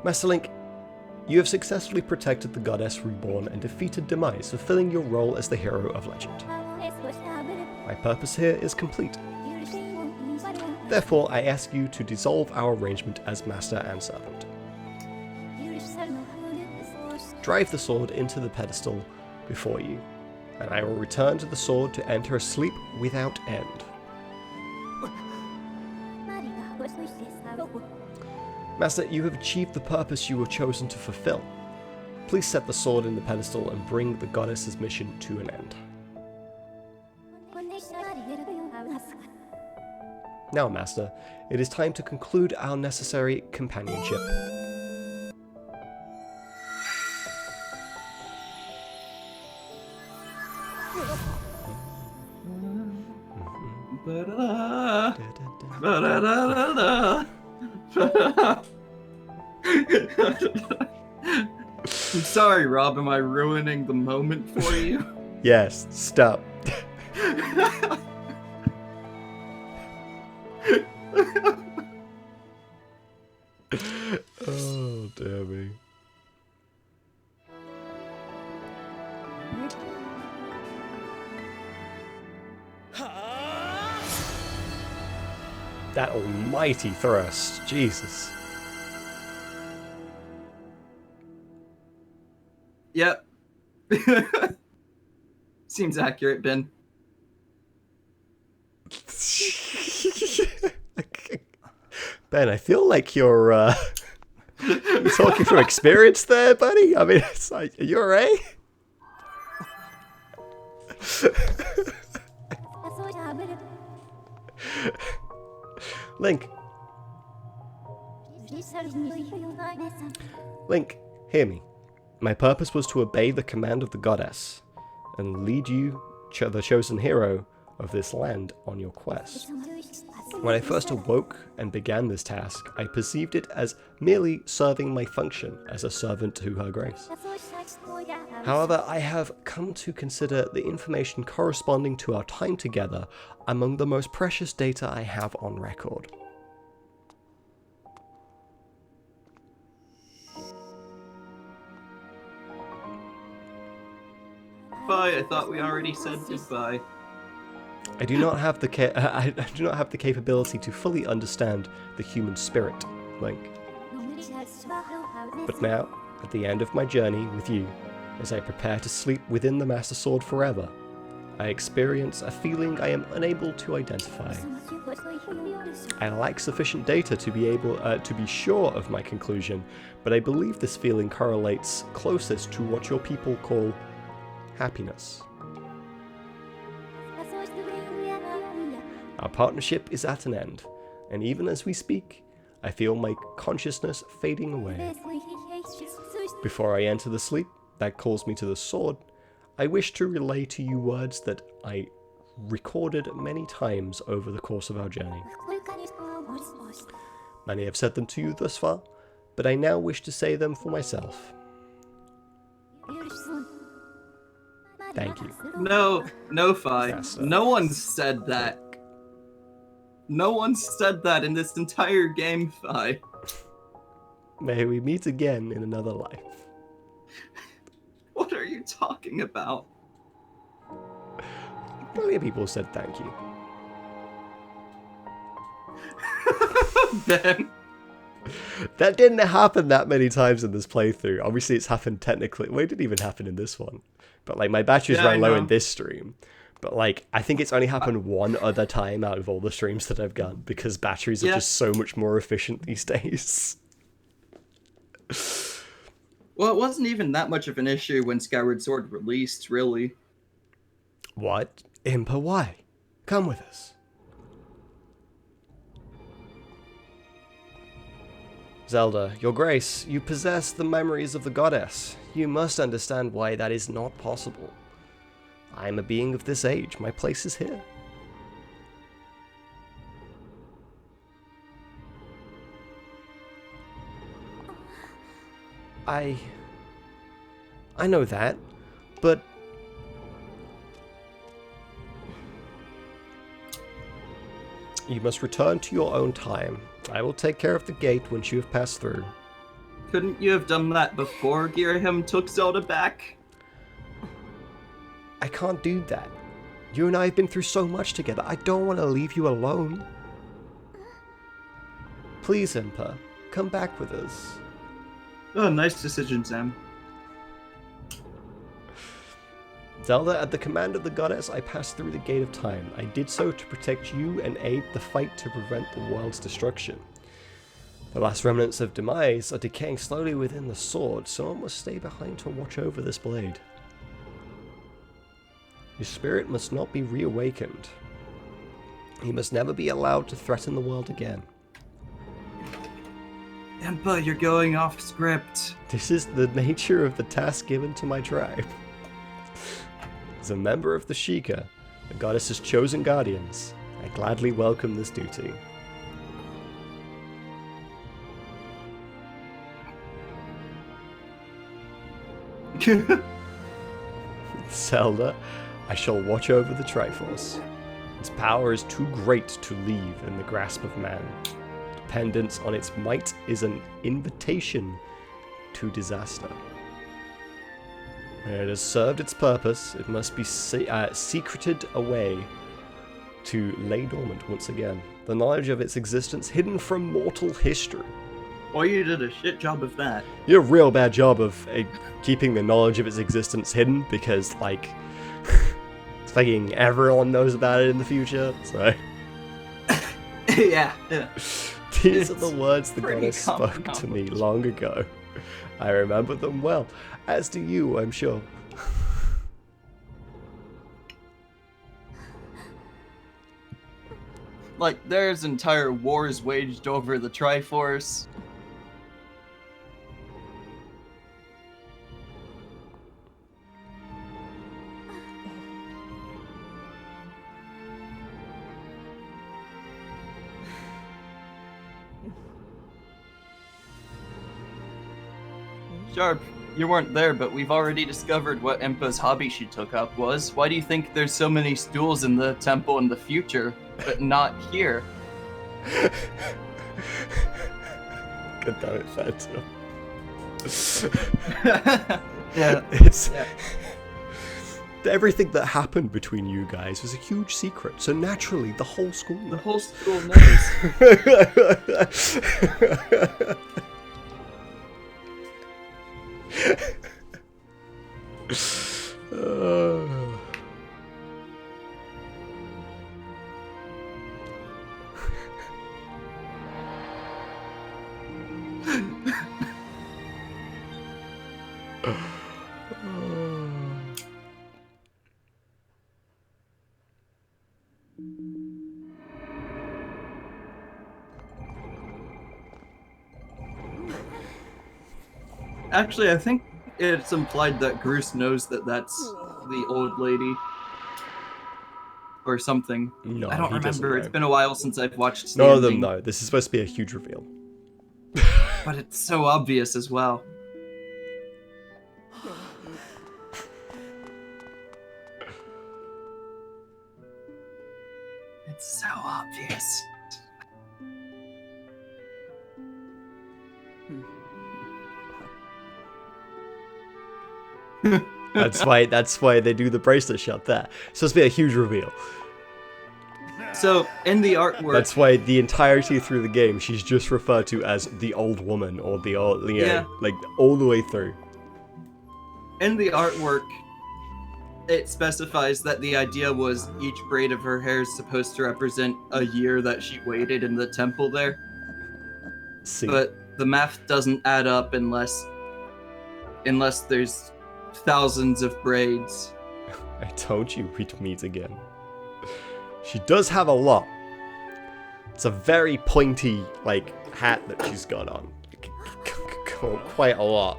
Master Link, you have successfully protected the Goddess Reborn and defeated Demise, fulfilling your role as the hero of legend. My purpose here is complete. Therefore, I ask you to dissolve our arrangement as master and servant. Drive the sword into the pedestal before you, and I will return to the sword to enter a sleep without end. Master, you have achieved the purpose you were chosen to fulfill. Please set the sword in the pedestal and bring the goddess's mission to an end. Now, Master, it is time to conclude our necessary companionship. I'm sorry, Rob, am I ruining the moment for you? Yes, stop. Oh, dear me. That almighty thrust, Jesus. Yep. Seems accurate, Ben. Ben, I feel like you're talking from experience there, buddy. I mean, it's like, are you alright? Link. Link, hear me. My purpose was to obey the command of the goddess and lead you, the chosen hero of this land, on your quest. When I first awoke and began this task, I perceived it as merely serving my function as a servant to her grace. However, I have come to consider the information corresponding to our time together among the most precious data I have on record. Bye, I thought we already said goodbye. I do not have the I do not have the capability to fully understand the human spirit, Link. But now, at the end of my journey with you, as I prepare to sleep within the Master Sword forever, I experience a feeling I am unable to identify. I lack sufficient data to be able to be sure of my conclusion, but I believe this feeling correlates closest to what your people call happiness. Our partnership is at an end, and even as we speak, I feel my consciousness fading away. Before I enter the sleep that calls me to the sword, I wish to relay to you words that I recorded many times over the course of our journey. Many have said them to you thus far, but I now wish to say them for myself. Thank you. No, Fi. Yes, no one said that. No one said that in this entire game, Fi. May we meet again in another life. What are you talking about? Plenty of people said thank you. Ben. That didn't happen that many times in this playthrough. Obviously, it's happened technically. Well, it didn't even happen in this one. But, like, my batteries ran low in this stream. But, like, I think it's only happened one other time out of all the streams that I've done, because batteries are just so much more efficient these days. Well, it wasn't even that much of an issue when Skyward Sword released, really. What? Impa, why? Come with us. Zelda, your grace, you possess the memories of the goddess. You must understand why that is not possible. I am a being of this age. My place is here. I know that, but you must return to your own time. I will take care of the gate once you have passed through. Couldn't you have done that before Girahim took Zelda back? I can't do that. You and I have been through so much together. I don't want to leave you alone. Please, Impa, come back with us. Oh, nice decision, Sam. Zelda, at the command of the goddess, I passed through the Gate of Time. I did so to protect you and aid the fight to prevent the world's destruction. The last remnants of demise are decaying slowly within the sword. Someone must stay behind to watch over this blade. Your spirit must not be reawakened. He must never be allowed to threaten the world again. Impa, you're going off script. This is the nature of the task given to my tribe. As a member of the Sheikah, the goddess's chosen guardians, I gladly welcome this duty. Zelda, I shall watch over the Triforce. Its power is too great to leave in the grasp of man. Dependence on its might is an invitation to disaster. When it has served its purpose, it must be secreted away to lay dormant once again. The knowledge of its existence hidden from mortal history. Well, you did a shit job of that. You did a real bad job of keeping the knowledge of its existence hidden because, like, fucking everyone knows about it in the future, so... yeah. These are the words the goddess spoke to me long ago. I remember them well, as do you, I'm sure. Like, there's entire wars waged over the Triforce. Sharp, you weren't there, but we've already discovered what Impa's hobby she took up was. Why do you think there's so many stools in the temple in the future, but not here? God damn it, Phantom. Yeah. Everything that happened between you guys was a huge secret, so naturally the whole school knows. The whole school knows. Actually, I think it's implied that Groose knows that that's the old lady. Or something. No, I don't he doesn't remember. know. It's been a while since I've watched None of Standing. them know. This is supposed to be a huge reveal. But it's so obvious as well. It's so obvious. That's why they do the bracelet shot there. It's supposed to be a huge reveal. So, in the artwork... That's why the entirety through the game, she's just referred to as the old woman, or the old, like, all the way through. In the artwork, it specifies that the idea was each braid of her hair is supposed to represent a year that she waited in the temple there. See. But the math doesn't add up unless there's thousands of braids. I told you we'd meet again. She does have a lot. It's a very pointy, like, hat that she's got on. well, quite a lot.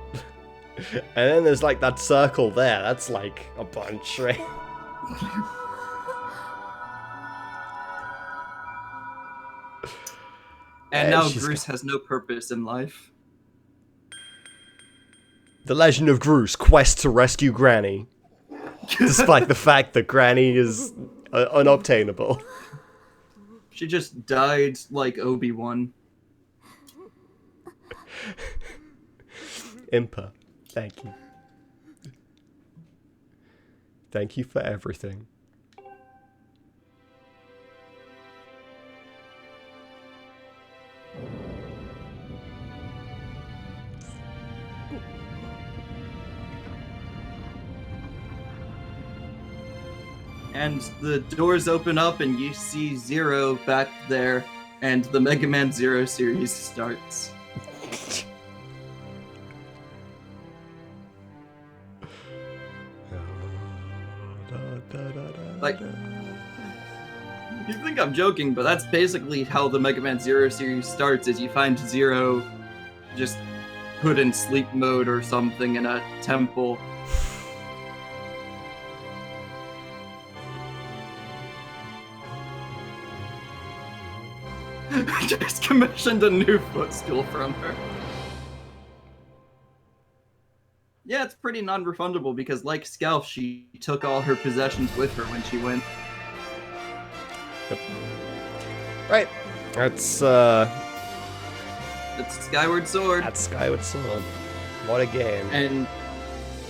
And then there's like that circle there. That's like a bunch, right? And now Groose has no purpose in life. The Legend of Groose, quest to rescue Granny. Despite the fact that Granny is unobtainable. She just died like Obi-Wan. Impa, thank you. Thank you for everything. And the doors open up and you see Zero back there, and the Mega Man Zero series starts. Like, you think I'm joking, but that's basically how the Mega Man Zero series starts, is you find Zero just put in sleep mode or something in a temple. Just commissioned a new footstool from her. Yeah, it's pretty non-refundable because, like Scalf, she took all her possessions with her when she went. Yep. Right. That's Skyward Sword. That's Skyward Sword. What a game. And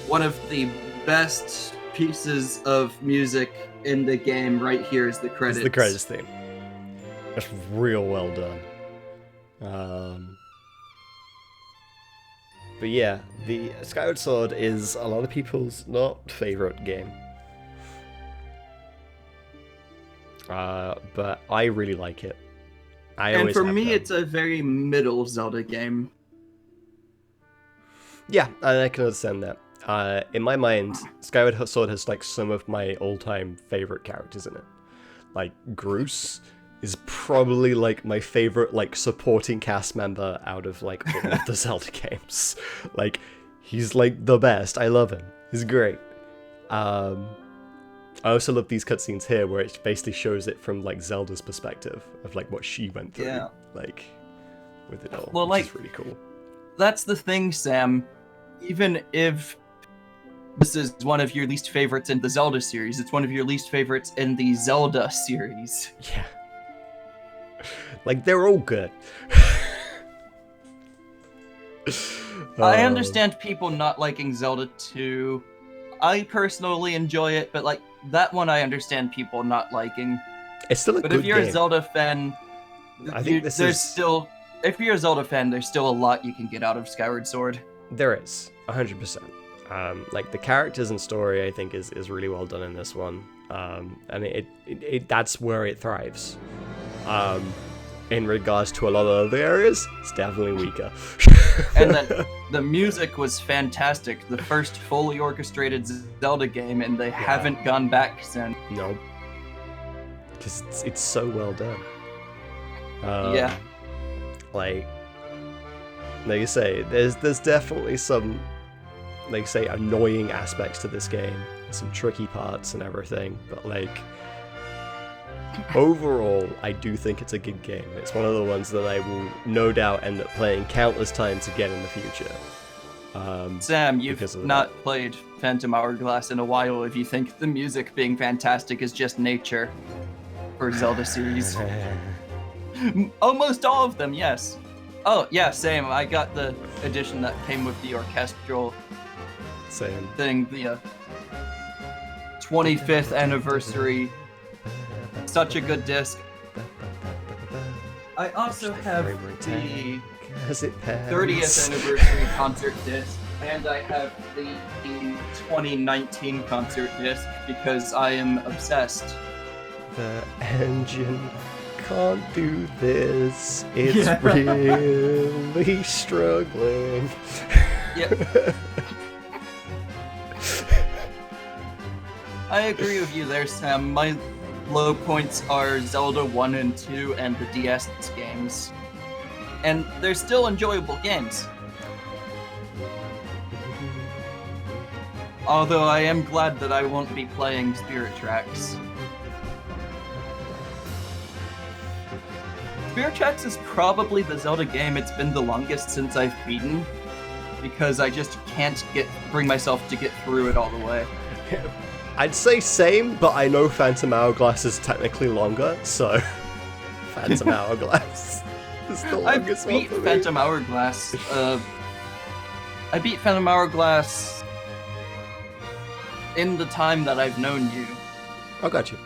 one of the best pieces of music in the game right here is the credits. It's the credits theme. That's real well done. But yeah, the Skyward Sword is a lot of people's not favorite game. But I really like it. And for me, it's a very middle Zelda game. Yeah, and I can understand that. In my mind, Skyward Sword has like some of my all-time favorite characters in it. Like Groose is probably like my favorite like supporting cast member out of like all of the Zelda games. Like he's like the best. I love him. He's great. I also love these cutscenes here where it basically shows it from like Zelda's perspective of like what she went through. Yeah. Like with it all. Well, which is really cool. That's the thing, Sam. Even if this is one of your least favorites in the Zelda series, it's one of your least favorites in the Zelda series. Yeah. Like, they're all good. I understand people not liking Zelda 2. I personally enjoy it, but like that one I understand people not liking. It's still a good game. But if you're a Zelda fan, I think if you're a Zelda fan, there's still a lot you can get out of Skyward Sword. There is, 100%. Like the characters and story, I think is really well done in this one. And it that's where it thrives. In regards to a lot of other areas, it's definitely weaker. And then the music was fantastic. The first fully orchestrated Zelda game, and they haven't gone back since. No. Because it's so well done. Yeah. Like you say, there's definitely some, like you say, annoying aspects to this game. Some tricky parts and everything, but like overall, I do think it's a good game. It's one of the ones that I will no doubt end up playing countless times again in the future. Sam, you've not played Phantom Hourglass in a while if you think the music being fantastic is just nature for Zelda series. Almost all of them, yes. Oh, yeah, same. I got the edition that came with the orchestral thing, the 25th anniversary. Such a good disc. I also have the 30th anniversary concert disc, and I have the 2019 concert disc because I am obsessed. The engine can't do this. It's really struggling. Yep. I agree with you there, Sam. My low points are Zelda 1 and 2 and the DS games. And they're still enjoyable games. Although I am glad that I won't be playing Spirit Tracks. Spirit Tracks is probably the Zelda game it's been the longest since I've beaten, because I just can't bring myself to get through it all the way. I'd say same, but I know Phantom Hourglass is technically longer, so Phantom Hourglass is the longest one for me. Phantom Hourglass. I beat Phantom Hourglass in the time that I've known you. I got you.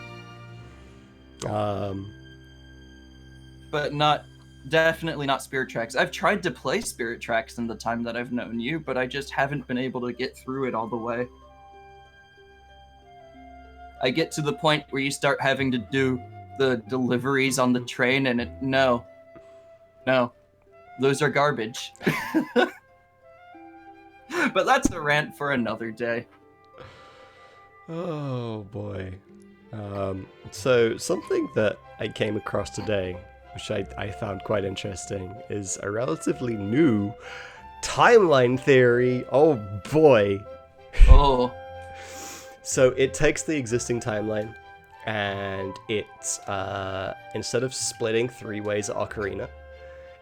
But definitely not Spirit Tracks. I've tried to play Spirit Tracks in the time that I've known you, but I just haven't been able to get through it all the way. I get to the point where you start having to do the deliveries on the train, and no, those are garbage. But that's a rant for another day. Oh boy. So something that I came across today, which I found quite interesting, is a relatively new timeline theory. Oh boy. Oh. So it takes the existing timeline, and it's instead of splitting 3 ways at Ocarina,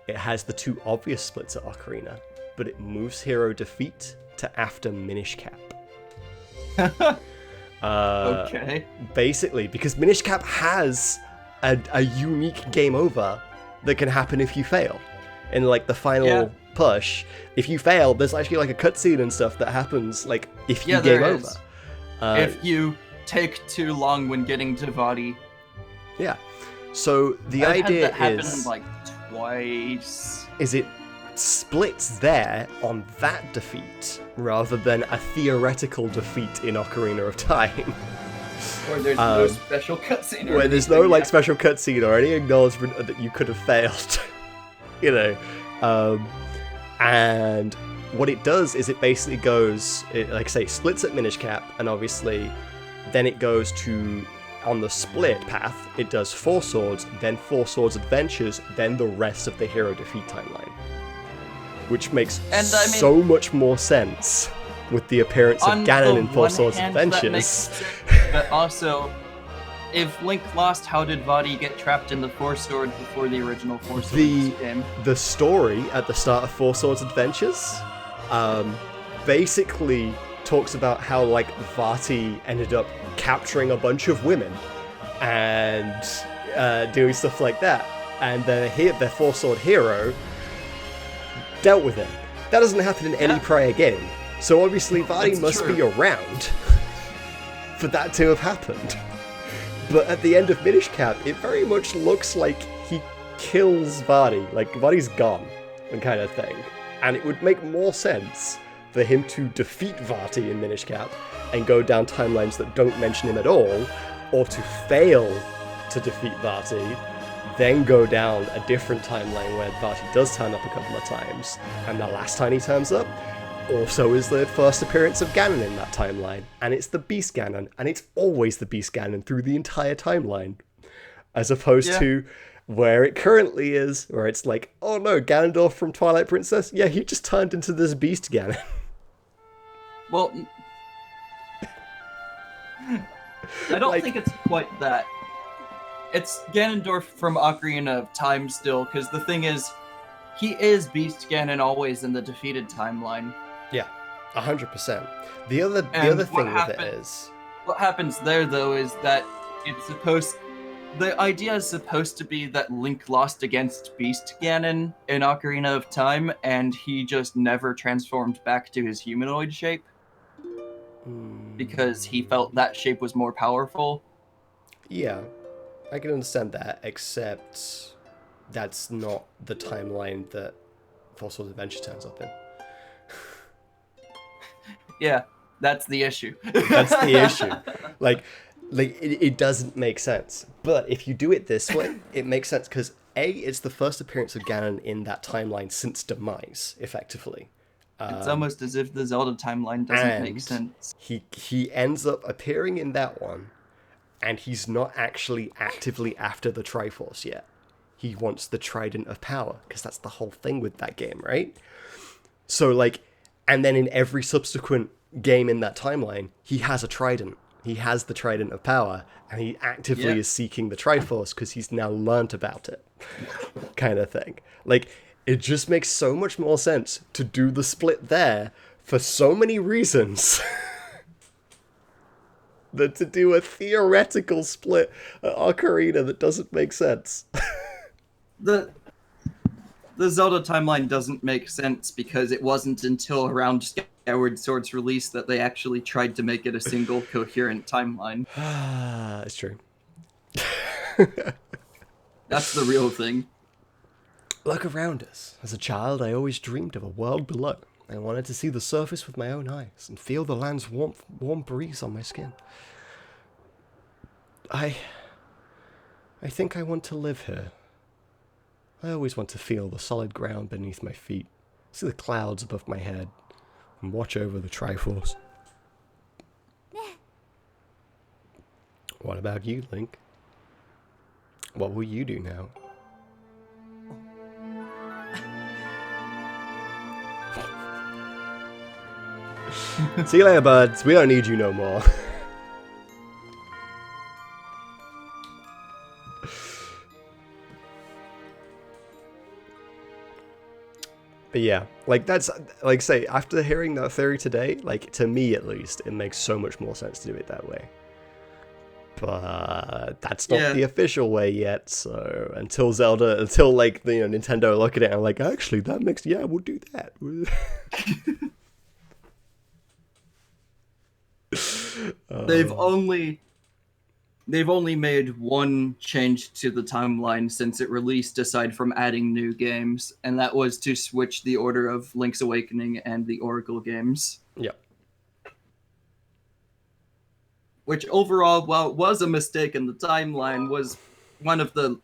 it has the 2 obvious splits at Ocarina, but it moves Hero Defeat to after Minish Cap. Okay. Basically, because Minish Cap has a unique game over that can happen if you fail. In like the final push, if you fail, there's actually like a cutscene and stuff that happens like if you game over. If you take too long when getting to Vati. Yeah. So the I've idea had that is happen like twice. Is it splits there on that defeat rather than a theoretical defeat in Ocarina of Time. Or there's no special cutscene. Where there's no like special cutscene or any acknowledgement that you could have failed. You know. And what it does is it basically goes, like I say, splits at Minish Cap, and obviously then it goes to, on the split path, it does 4 Swords, then 4 Swords Adventures, then the rest of the Hero Defeat timeline. Which makes so much more sense with the appearance of Ganon in 4 Swords Adventures. But also, if Link lost, how did Vati get trapped in the 4 Swords before the original 4 Swords game? The story at the start of 4 Swords Adventures basically talks about how like Vati ended up capturing a bunch of women and doing stuff like that, and their 4 Sword hero dealt with it. That doesn't happen in any prior game, so obviously Vati must be around for that to have happened. But at the end of Minish Cap, it very much looks like he kills Vati, like Vati's gone, and kind of thing. And it would make more sense for him to defeat Vati in Minish Cap and go down timelines that don't mention him at all, or to fail to defeat Vati, then go down a different timeline where Vati does turn up a couple of times, and the last time he turns up also is the first appearance of Ganon in that timeline, and it's the Beast Ganon, and it's always the Beast Ganon through the entire timeline, as opposed to where it currently is, where it's like, oh no, Ganondorf from Twilight Princess, yeah, he just turned into this Beast Ganon. Well, I don't think it's quite that. It's Ganondorf from Ocarina of Time still, because the thing is, he is Beast Ganon always in the defeated timeline. Yeah, 100%. The other thing with it is... What happens there, though, is that the idea is supposed to be that Link lost against Beast Ganon in Ocarina of Time, and he just never transformed back to his humanoid shape. Because he felt that shape was more powerful. Yeah, I can understand that, except that's not the timeline that 4 Swords Adventure turns up in. Yeah, that's the issue. That's the issue. Like it doesn't make sense. But if you do it this way, it makes sense because A, it's the first appearance of Ganon in that timeline since Demise, effectively. It's almost as if the Zelda timeline doesn't make sense. He ends up appearing in that one, and he's not actually actively after the Triforce yet. He wants the Trident of Power, because that's the whole thing with that game, right? So, like, and then in every subsequent game in that timeline, he has a trident. He has the trident of power, and he actively is seeking the Triforce because he's now learnt about it, kind of thing. Like, it just makes so much more sense to do the split there for so many reasons than to do a theoretical split at Ocarina that doesn't make sense. The Zelda timeline doesn't make sense because it wasn't until around Skyward Sword's release that they actually tried to make it a single coherent timeline. It's true. That's the real thing. Look around us. As a child, I always dreamed of a world below. I wanted to see the surface with my own eyes and feel the land's warm breeze on my skin. I think I want to live here. I always want to feel the solid ground beneath my feet, see the clouds above my head, and watch over the Triforce. What about you, Link? What will you do now? See you later, buds. We don't need you no more. But yeah, like that's, like say, after hearing that theory today, like to me at least, it makes so much more sense to do it that way. But that's not the official way yet, so until like, you know, Nintendo look at it and like, actually that makes, yeah, we'll do that. They've only made one change to the timeline since it released, aside from adding new games, and that was to switch the order of Link's Awakening and the Oracle games. Yep. Which overall, while it was a mistake in the timeline, was one of the,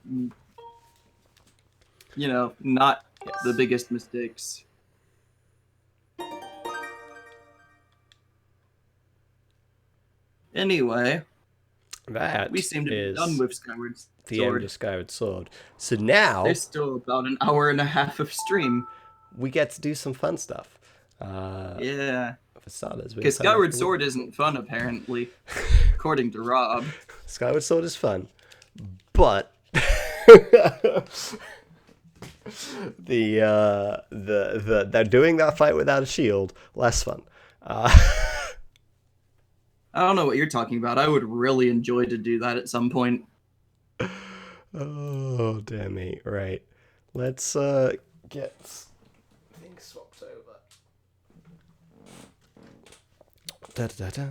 you know, not the biggest mistakes. Anyway, that we seem to be done with Skyward Sword. The end of Skyward Sword. So now there's still about an hour and a half of stream. We get to do some fun stuff. Yeah. For starters, because Skyward Sword isn't fun, apparently, according to Rob. Skyward Sword is fun, but they're doing that fight without a shield, less fun. I don't know what you're talking about. I would really enjoy to do that at some point. Oh, damn me. Right. Let's get things swapped over. Da, da, da, da.